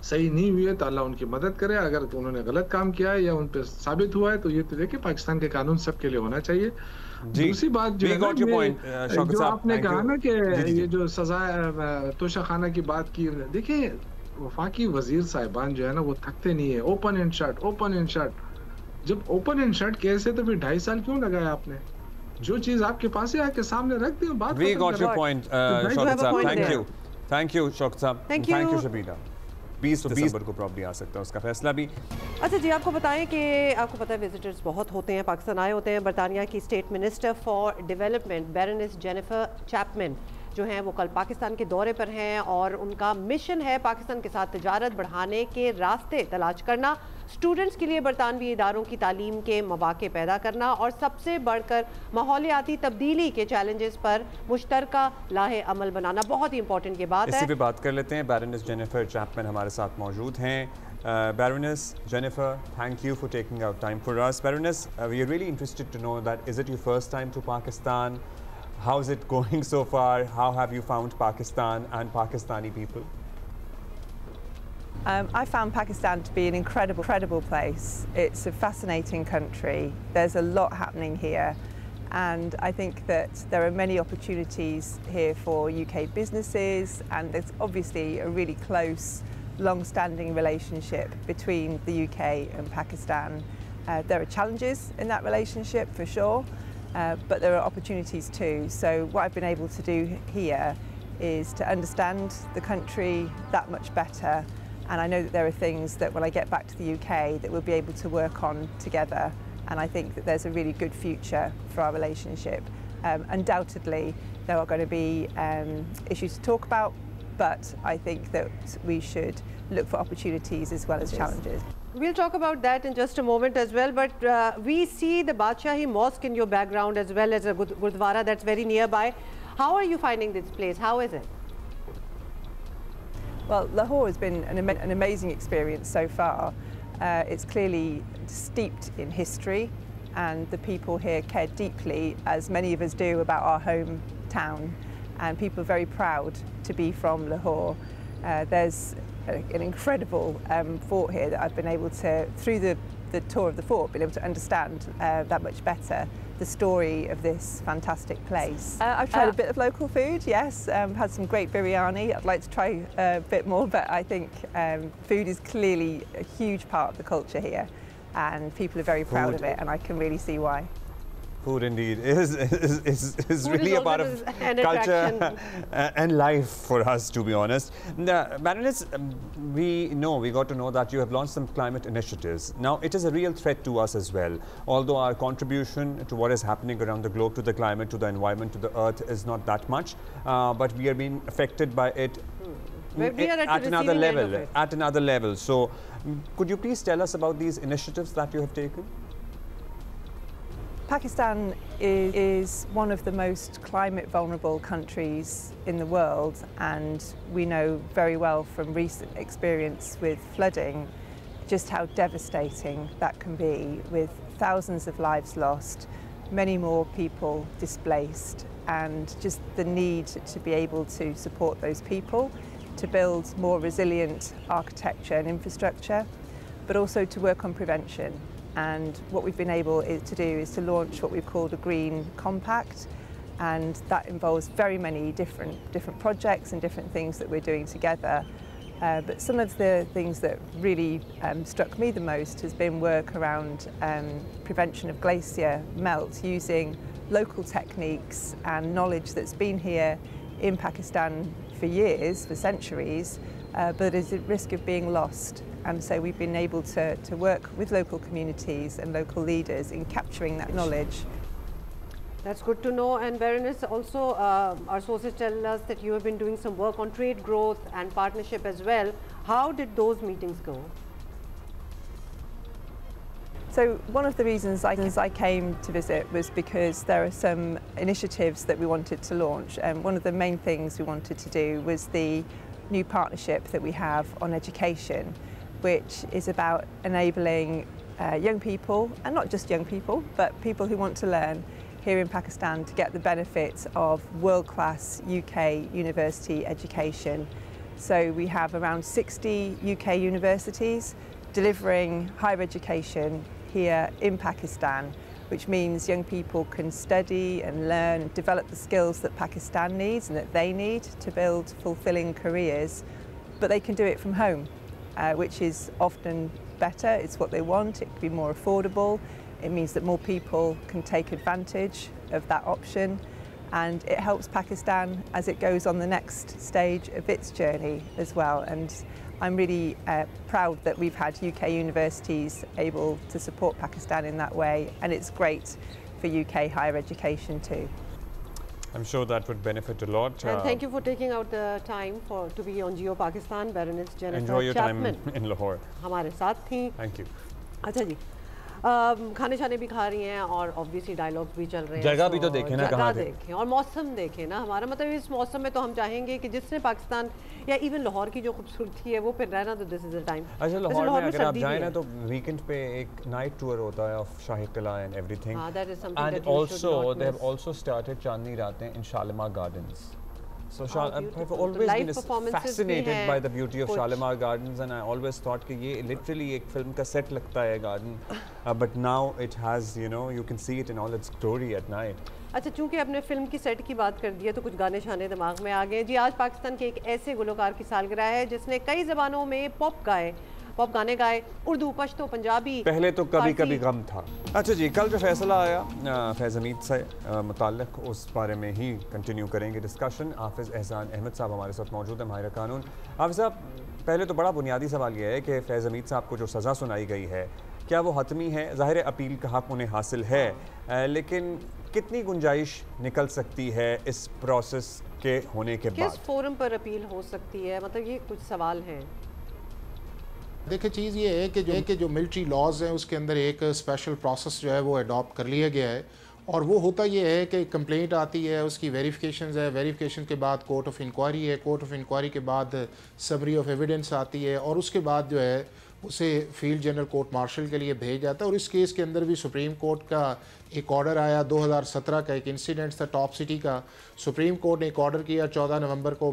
सही नहीं हुई है तो अल्लाह उनकी मदद करे। अगर उन्होंने गलत काम किया है या उन पे साबित हुआ है तो ये तो देखिए पाकिस्तान के कानून सबके लिए होना चाहिए। दूसरी बात जो है ना, जो आपने कहा ना कि ये जो सजा तोशा खाना की बात की, देखिए वफाकी वजीर साहिबान जो है ना वो थकते नहीं है। ओपन एंड शट, जब ओपन एंड शट केस है तो फिर 2.5 साल क्यों लगाया आपने? जो चीज आपके पास है आके सामने रख दी, बात We got your point, Shaukat साहब। Thank you शौकत साहब। Thank you Shabira. 20 दिसंबर को प्रॉब्ली आ सकता है उसका फैसला भी। अच्छा जी, आपको बताएं कि आपको पता है विजिटर्स बहुत होते हैं, पाकिस्तान आए होते हैं। बरतानिया की state minister for development baroness Jennifer Chapman जो हैं वो कल पाकिस्तान के दौरे पर हैं और उनका मिशन है पाकिस्तान के साथ तिजारत बढ़ाने के रास्ते तलाश करना, स्टूडेंट्स के लिए बरतानवी इदारों की तालीम के मौके पैदा करना और सबसे बढ़कर माहौलियाती तब्दीली के चैलेंजेस पर मुश्तरका लाहे अमल बनाना। बहुत ही इंपॉर्टेंट ये बात है। इसी पे बात कर लेते हैं। बैरोनेस जेनिफर चैपमैन हमारे साथ मौजूद हैं। Baroness Jennifer, thank you for taking out time for us. Baroness, we are really interested to know that is it your first time to Pakistan? How's it going so far? How have you found Pakistan and Pakistani people? I found Pakistan to be an incredible place. It's a fascinating country. There's a lot happening here. And I think that there are many opportunities here for UK businesses, and there's obviously a really close, long-standing relationship between the UK and Pakistan. There are challenges in that relationship for sure, but there are opportunities too. So what I've been able to do here is to understand the country that much better, and I know that there are things that when I get back to the UK that we'll be able to work on together, and I think that there's a really good future for our relationship. Undoubtedly there are going to be issues to talk about, but I think that we should look for opportunities as well as challenges. We'll talk about that in just a moment as well, but we see the Badshahi Mosque in your background as well as a Gurdwara that's very nearby. How are you finding this place? How is it? Well, Lahore has been an amazing experience so far. It's clearly steeped in history, and the people here care deeply, as many of us do, about our hometown, and people are very proud to be from Lahore. There's an incredible fort here that I've been able to, through the tour of the fort, been able to understand that much better the story of this fantastic place. I've tried a bit of local food, yes, had some great biryani. I'd like to try a bit more, but I think food is clearly a huge part of the culture here, and people are very proud of it, and I can really see why. Food indeed is really a part of culture and life for us, to be honest. Baroness, we got to know that you have launched some climate initiatives. Now, it is a real threat to us as well. Although our contribution to what is happening around the globe, to the climate, to the environment, to the earth is not that much, but we are being affected by it at another level. So, could you please tell us about these initiatives that you have taken? Pakistan is one of the most climate vulnerable countries in the world, and we know very well from recent experience with flooding just how devastating that can be, with thousands of lives lost, many more people displaced, and just the need to be able to support those people, to build more resilient architecture and infrastructure, but also to work on prevention. And what we've been able to do is to launch what we've called a Green Compact, and that involves very many different projects and different things that we're doing together. But some of the things that really struck me the most has been work around prevention of glacier melt using local techniques and knowledge that's been here in Pakistan for years, for centuries, but is at risk of being lost. And so we've been able to work with local communities and local leaders in capturing that knowledge. That's good to know. And Berenice, also our sources tell us that you have been doing some work on trade growth and partnership as well. How did those meetings go? So one of the reasons I came to visit was because there are some initiatives that we wanted to launch. And one of the main things we wanted to do was the new partnership that we have on education, which is about enabling young people, and not just young people, but people who want to learn here in Pakistan to get the benefits of world-class UK university education. So we have around 60 UK universities delivering higher education here in Pakistan, which means young people can study and learn and develop the skills that Pakistan needs and that they need to build fulfilling careers, but they can do it from home, which is often better. It's what they want. It can be more affordable. It means that more people can take advantage of that option, and it helps Pakistan as it goes on the next stage of its journey as well. And I'm really proud that we've had UK universities able to support Pakistan in that way, and it's great for UK higher education too. I'm sure that would benefit a lot. And thank you for taking out the time to be on Geo Pakistan. Berenice Jennifer Enjoy your Chapman time in Lahore. हमारे साथ थी. Thank you. अच्छा जी, खाने शाने भी खा रही हैं और ऑब्वियसली डायलॉग्स भी चल रहे हैं. जगह भी तो देखें ना, कहाँ देखें और मौसम देखें ना. हमारा मतलब इस मौसम में तो हम चाहेंगे कि जिसने पाकिस्तान या इवन लाहौर की जो खूबसूरती है वो फिर रहना, तो दिस इज द टाइम. अच्छा, लाहौर में अगर आप जाएं ना तो वीकेंड पे एक नाइट टूर होता है of Shahi Qila and everything. And also they have also started Chandni Raatein in Shalimar gardens. So I've always been fascinated by the beauty of Shalimar Gardens, and I always thought कि ये literally एक film का set लगता है garden, but now it has, you can see it in all its glory at night. अच्छा, चूंकि आपने film की सेट की बात कर दी है तो कुछ गाने शाने दिमाग में आ गए जी. आज पाकिस्तान के एक ऐसे गुलकार की सालगिरह है जिसने कई ज़बानों में पॉप गाने गाए, उर्दू, पश्तो, पंजाबी. पहले तो कभी कभी गम था. अच्छा जी, कल जो फैसला आया फैज़ हमीद से मुताल्लिक़, उस बारे में ही कंटिन्यू करेंगे डिस्कशन. हाफिज़ एहसान अहमद साहब हमारे साथ मौजूद हैं, माहिर कानून. हाफिज़ साहब, पहले तो बड़ा बुनियादी सवाल यह है कि फैज़ हमीद साहब को जो सज़ा सुनाई गई है, क्या वो हतमी है? ज़ाहिर है अपील का हक़ उन्हें हासिल है, लेकिन कितनी गुंजाइश निकल सकती है इस प्रोसेस के होने के बाद? किस फोरम पर अपील हो सकती है? मतलब ये कुछ सवाल हैं. देखिए, चीज़ ये है कि जो मिलिट्री लॉज हैं उसके अंदर एक स्पेशल प्रोसेस जो है वो अडॉप्ट कर लिया गया है, और वो होता ये है कि कंप्लेंट आती है, उसकी वेरिफिकेशंस है, वेरिफिकेशन के बाद कोर्ट ऑफ इंक्वायरी है, कोर्ट ऑफ इंक्वायरी के बाद समरी ऑफ एविडेंस आती है, और उसके बाद जो है उसे फील्ड जनरल कोर्ट मार्शल के लिए भेज जाता है. और इस केस के अंदर भी सुप्रीम कोर्ट का एक ऑर्डर आया. 2017 का एक इंसिडेंट था टॉप सिटी का. सुप्रीम कोर्ट ने एक ऑर्डर किया 14 नवंबर को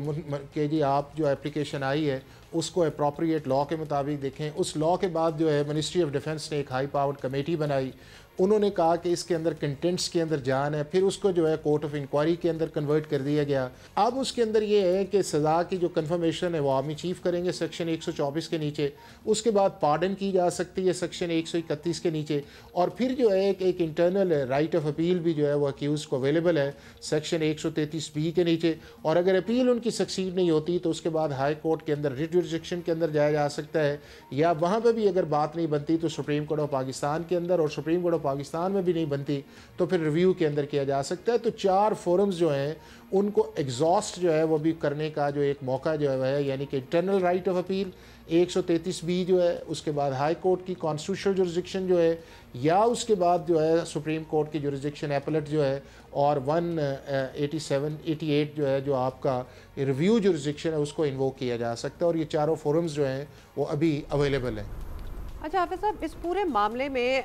कि जी आप जो एप्लीकेशन आई है उसको अप्रोप्रिएट लॉ के मुताबिक देखें. उस लॉ के बाद जो है मिनिस्ट्री ऑफ डिफेंस ने एक हाई पावर्ड कमेटी बनाई. उन्होंने कहा कि इसके अंदर कंटेंट्स के अंदर जान है, फिर उसको जो है कोर्ट ऑफ इंक्वायरी के अंदर कन्वर्ट कर दिया गया. अब उसके अंदर ये है कि सज़ा की जो कन्फर्मेशन है वो आर्मी चीफ करेंगे सेक्शन 124 के नीचे. उसके बाद पार्डन की जा सकती है सेक्शन 131 के नीचे, और फिर जो है एक इंटरनल राइट ऑफ अपील भी जो है वो अक्यूज़ को अवेलेबल है सेक्शन 133B के नीचे. और अगर अपील उनकी सक्सीड नहीं होती तो उसके बाद हाई कोर्ट के अंदर रिट जुरिसडिक्शन के अंदर जाया जा सकता है, या वहाँ पर भी अगर बात नहीं बनती तो सुप्रीम कोर्ट ऑफ पाकिस्तान के अंदर, और सुप्रीम कोर्ट ऑफ पाकिस्तान में भी नहीं बनती तो फिर रिव्यू के अंदर किया जा सकता है. तो 4 फोरम्स जो हैं उनको एग्जॉस्ट जो है वो भी करने का जो एक मौका जो है, यानी कि internal right of appeal 133B जो है, उसके बाद हाई कोर्ट की कॉन्स्टिट्यूशनल जुरिसडिक्शन जो है, या उसके बाद जो है सुप्रीम कोर्ट की जुरिसडिक्शन एपलेट जो है, और 187-88 जो है जो आपका रिव्यू जुरिसडिक्शन है उसको इन्वोक किया जा सकता है. और ये चारों फोरम्स जो हैं वो अभी अवेलेबल हैं. अच्छा हाफिज़ साहब, इस पूरे मामले में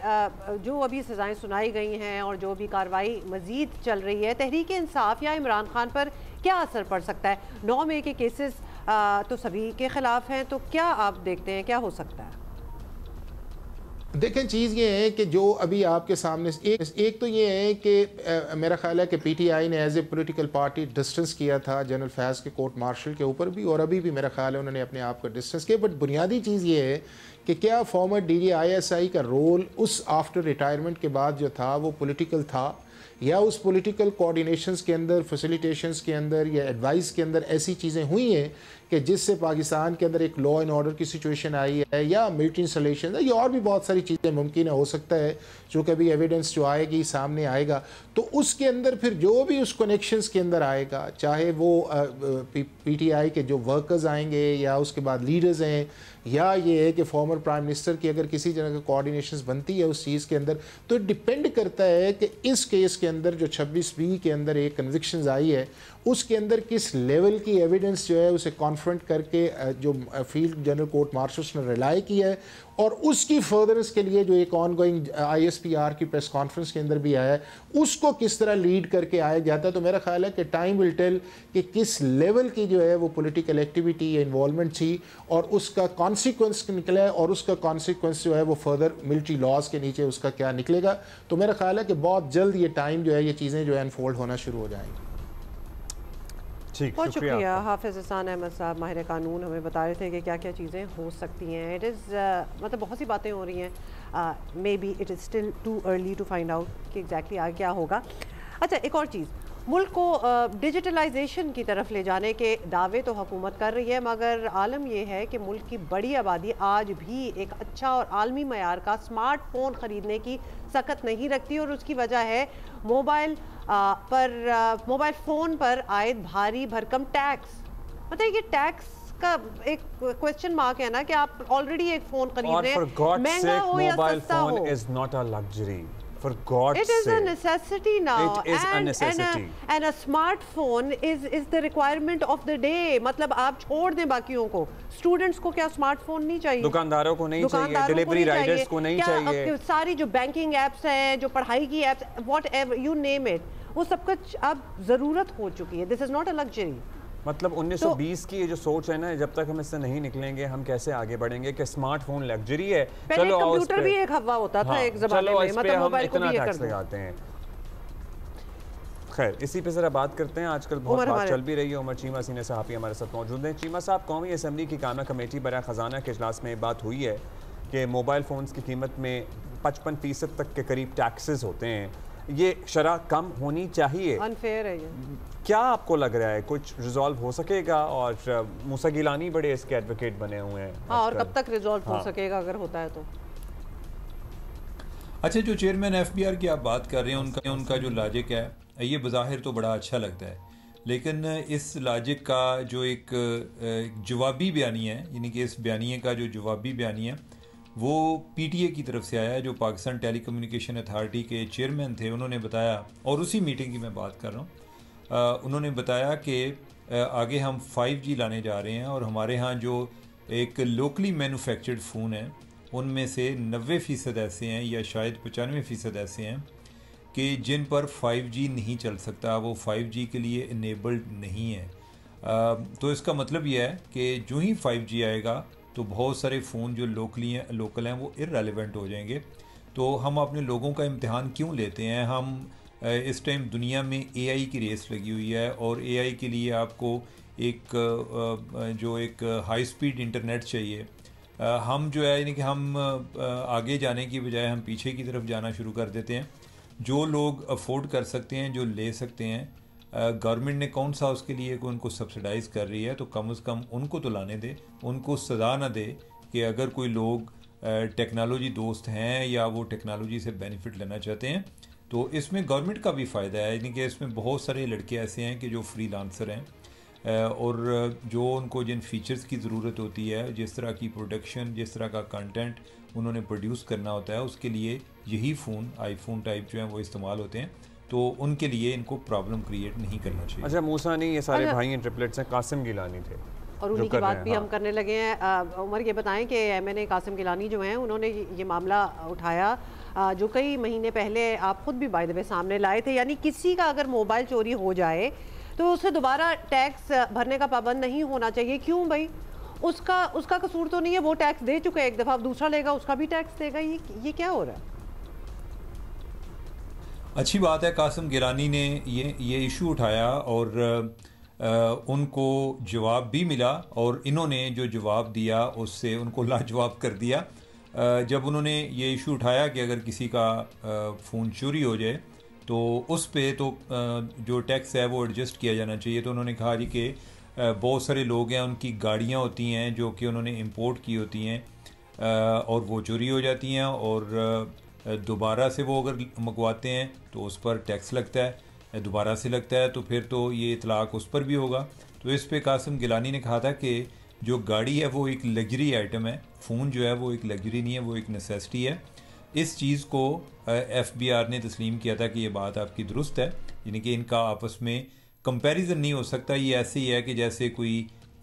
जो अभी सज़ाएं सुनाई गई हैं और जो भी कार्रवाई मज़ीद चल रही है, तहरीक इंसाफ या इमरान खान पर क्या असर पड़ सकता है? 9 मई के केसेस तो सभी के ख़िलाफ़ हैं, तो क्या आप देखते हैं क्या हो सकता है? देखें चीज़ ये है कि जो अभी आपके सामने एक तो ये है कि मेरा ख्याल है कि पीटीआई ने as a political party distance किया था जनरल फैज़ के कोर्ट मार्शल के ऊपर भी, और अभी भी मेरा ख्याल है उन्होंने अपने आप को डिस्टेंस किया। बट बुनियादी चीज़ ये है कि क्या फॉर्मर डीजी ISI का रोल उस आफ्टर रिटायरमेंट के बाद जो था वो पॉलिटिकल था, या उस पॉलिटिकल कोऑर्डिनेशंस के अंदर, फैसिलिटेशंस के अंदर या एडवाइस के अंदर ऐसी चीज़ें हुई हैं कि जिससे पाकिस्तान के अंदर एक लॉ एंड ऑर्डर की सिचुएशन आई है, या मिलिट्री इंस्टॉलेशन है, या और भी बहुत सारी चीज़ें मुमकिन हो सकता है जो कभी एविडेंस जो आएगी सामने आएगा, तो उसके अंदर फिर जो भी उस कनेक्शंस के अंदर आएगा, चाहे वो PTI के जो वर्कर्स आएंगे या उसके बाद लीडर्स हैं, या ये है कि फॉर्मर प्राइम मिनिस्टर की अगर किसी तरह की कोऑर्डिनेशंस बनती है उस चीज़ के अंदर, तो डिपेंड करता है कि इस केस के अंदर जो 26B के अंदर एक कन्विक्शंस आई है उसके अंदर किस लेवल की एविडेंस जो है उसे कॉन्फ्रंट करके जो फील्ड जनरल कोर्ट मार्शल्स ने रिलाई किया है, और उसकी फर्दरेंस के लिए जो एक ऑनगोइंग ISPR की प्रेस कॉन्फ्रेंस के अंदर भी आया है उसको किस तरह लीड करके आया जाता है। तो मेरा ख्याल है कि टाइम विल टेल कि किस लेवल की जो है वो पॉलिटिकल एक्टिविटी या इन्वॉल्वमेंट थी और उसका कॉन्सिक्वेंस निकला है, और उसका कॉन्सिक्वेंस जो है वो फर्दर मिलिट्री लॉज के नीचे उसका क्या निकलेगा। तो मेरा ख्याल है कि बहुत जल्द ये टाइम जो है ये चीज़ें जो है अनफोल्ड होना शुरू हो जाएंगी। बहुत शुक्रिया हाफिज़ हसन अहमद साहब, माहिर कानून, हमें बता रहे थे कि क्या क्या चीज़ें हो सकती हैं। इट इज़ मतलब बहुत सी बातें हो रही हैं, maybe it is still too early to find out कि एग्जैक्टली आगे क्या होगा। अच्छा, एक और चीज़, मुल्क को डिजिटलाइजेशन की तरफ ले जाने के दावे तो हुकूमत कर रही है, मगर आलम यह है कि मुल्क की बड़ी आबादी आज भी एक अच्छा और आलमी मयार का स्मार्टफोन ख़रीदने की सकत नहीं रखती, और उसकी वजह है मोबाइल फ़ोन पर आयद भारी भरकम टैक्स। मतलब ये टैक्स का एक क्वेश्चन मार्क है ना कि आप ऑलरेडी एक फ़ोन खरीद रहे हैं, महंगा हो या सस्ता हो। Is not a luxury. For God's sake. It is a necessity now. It is a necessity. And a smartphone is the requirement of the day. मतलब आप छोड़ दें बाकियों को, स्टूडेंट्स को क्या स्मार्टफोन नहीं चाहिए, दुकानदारों को नहीं चाहिए, डिलीवरी राइडर्स को नहीं चाहिए, सारी जो बैंकिंग एप्स हैं, जो पढ़ाई की apps, whatever you name it, वो सब कुछ अब ज़रूरत हो चुकी है। This is not a luxury. मतलब 1920 की ये जो सोच है ना, जब तक हम इससे नहीं निकलेंगे हम कैसे आगे बढ़ेंगे कि स्मार्टफोन लग्जरी है। चलो कंप्यूटर भी एक हवा होता था एक ज़माने में, मतलब मोबाइल को भी ये कर लगाते हैं। खैर, इसी पे ज़रा बात करते हैं। आजकल बहुत बात चल भी रही है। उमर चीमा सीनियर सहाफ़ी हमारे साथ मौजूद हैं। चीमा साहब, कौमी असम्बली की कायमा कमेटी बराए ख़जाना के इजलास में बात हुई है कि मोबाइल फ़ोन्स की कीमत में 55% तक के करीब टैक्सेस होते हैं, ये शरह कम होनी चाहिए। अनफेयर है ये। क्या आपको लग रहा है कुछ रिजॉल्व हो सकेगा? और मूसा गिलानी बड़े इसके एडवोकेट बने हुए हैं। हाँ, और कब तक रिजॉल्व हो सकेगा अगर होता है तो? अच्छा, जो चेयरमैन FBR की आप बात कर रहे हैं, उनका जो लॉजिक है ये बज़ाहिर तो बड़ा अच्छा लगता है, लेकिन इस लॉजिक का जो एक जवाबी बयानिया है, यानी कि इस बयानिए का जो जवाबी बयानिया वो PTA की तरफ से आया, जो पाकिस्तान टेलीकम्युनिकेशन अथॉरिटी के चेयरमैन थे, उन्होंने बताया, और उसी मीटिंग की मैं बात कर रहा हूँ, उन्होंने बताया कि आगे हम 5G लाने जा रहे हैं, और हमारे यहाँ जो एक लोकली मैन्युफैक्चर्ड फ़ोन है उनमें से 90% ऐसे हैं या शायद 95% ऐसे हैं कि जिन पर 5G नहीं चल सकता, वो 5G के लिए इनेबल्ड नहीं है। तो इसका मतलब यह है कि जो ही 5G आएगा तो बहुत सारे फ़ोन जो लोकल हैं वो इररेलेवेंट हो जाएंगे। तो हम अपने लोगों का इम्तिहान क्यों लेते हैं? हम इस टाइम दुनिया में AI की रेस लगी हुई है, और AI के लिए आपको एक हाई स्पीड इंटरनेट चाहिए। हम जो है यानी कि हम आगे जाने की बजाय हम पीछे की तरफ जाना शुरू कर देते हैं। जो लोग अफोर्ड कर सकते हैं, जो ले सकते हैं, गवर्नमेंट ने कौन सा उसके लिए उनको सब्सिडाइज़ कर रही है, तो कम से कम उनको तो लाने दे, उनको सज़ा ना दे कि अगर कोई लोग टेक्नोलॉजी दोस्त हैं या वो टेक्नोलॉजी से बेनिफिट लेना चाहते हैं, तो इसमें गवर्नमेंट का भी फ़ायदा है। यानी कि इसमें बहुत सारे लड़के ऐसे हैं कि जो फ्रीलांसर हैं, और जो उनको जिन फीचर्स की ज़रूरत होती है, जिस तरह की प्रोडक्शन, जिस तरह का कंटेंट उन्होंने प्रोड्यूस करना होता है, उसके लिए यही फ़ोन, आईफोन टाइप जो हैं वो इस्तेमाल होते हैं। तो उनके लिए इनको प्रॉब्लम क्रिएट नहीं करना चाहिए। अच्छा, मूसा नहीं, ये सारे भाई हैं, ट्रिपलेट्स हैं, कासिम गिलानी थे और उन्हीं की बात भी हम करने लगे हैं। उमर ये बताएं कि MNA कासिम गिलानी जो हैं, उन्होंने ये मामला उठाया जो कई महीने पहले आप खुद भी बाय द वे सामने लाए थे, यानी किसी का अगर मोबाइल चोरी हो जाए तो उसे दोबारा टैक्स भरने का पाबंद नहीं होना चाहिए। क्यों भाई? उसका कसूर तो नहीं है, वो टैक्स दे चुका है एक दफा, अब दूसरा लेगा उसका भी टैक्स देगा। ये क्या हो रहा है? अच्छी बात है कासिम गिलानी ने ये इशू उठाया और उनको जवाब भी मिला और इन्होंने जो जवाब दिया उससे उनको लाजवाब कर दिया। जब उन्होंने ये इशू उठाया कि अगर किसी का फ़ोन चोरी हो जाए तो उस पे तो जो टैक्स है वो एडजस्ट किया जाना चाहिए, तो उन्होंने कहा जी कि बहुत सारे लोग हैं उनकी गाड़ियाँ होती हैं जो कि उन्होंने इंपोर्ट की होती हैं और वो चोरी हो जाती हैं और दोबारा से वो अगर मंगवाते हैं तो उस पर टैक्स लगता है, दोबारा से लगता है, तो फिर तो ये इतलाक़ उस पर भी होगा। तो इस पे कासिम गिलानी ने कहा था कि जो गाड़ी है वो एक लग्जरी आइटम है, फ़ोन जो है वो एक लग्जरी नहीं है, वो एक नेसेसिटी है। इस चीज़ को FBR ने तस्लीम किया था कि ये बात आपकी दुरुस्त है, यानी कि इनका आपस में कंपैरिजन नहीं हो सकता। ये ऐसे ही है कि जैसे कोई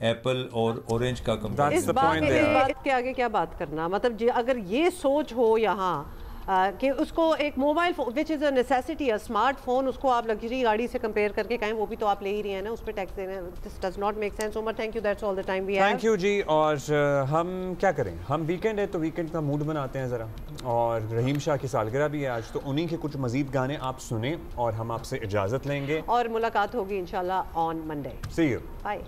एप्पल और ऑरेंज का कंपैरिजन। इस बात के आगे क्या बात करना, मतलब अगर ये सोच हो यहाँ कि उसको एक mobile phone which is a necessity, a smartphone, उसको आप लग्जरी गाड़ी से कंपेयर करके कहें वो भी तो आप ले ही रही हैं ना, उस पर टैक्स देना, this does not make sense. Umar thank you, that's all the time we have. Thank you ji. और हम क्या करें, हम वीकेंड है तो वीकेंड का मूड बनाते हैं ज़रा, और रहीम शाह की सालगिरह भी है आज, तो उन्हीं के कुछ मजीद गाने आप सुने और हम आपसे इजाज़त लेंगे और मुलाकात होगी इंशाल्लाह on Monday. See you, bye.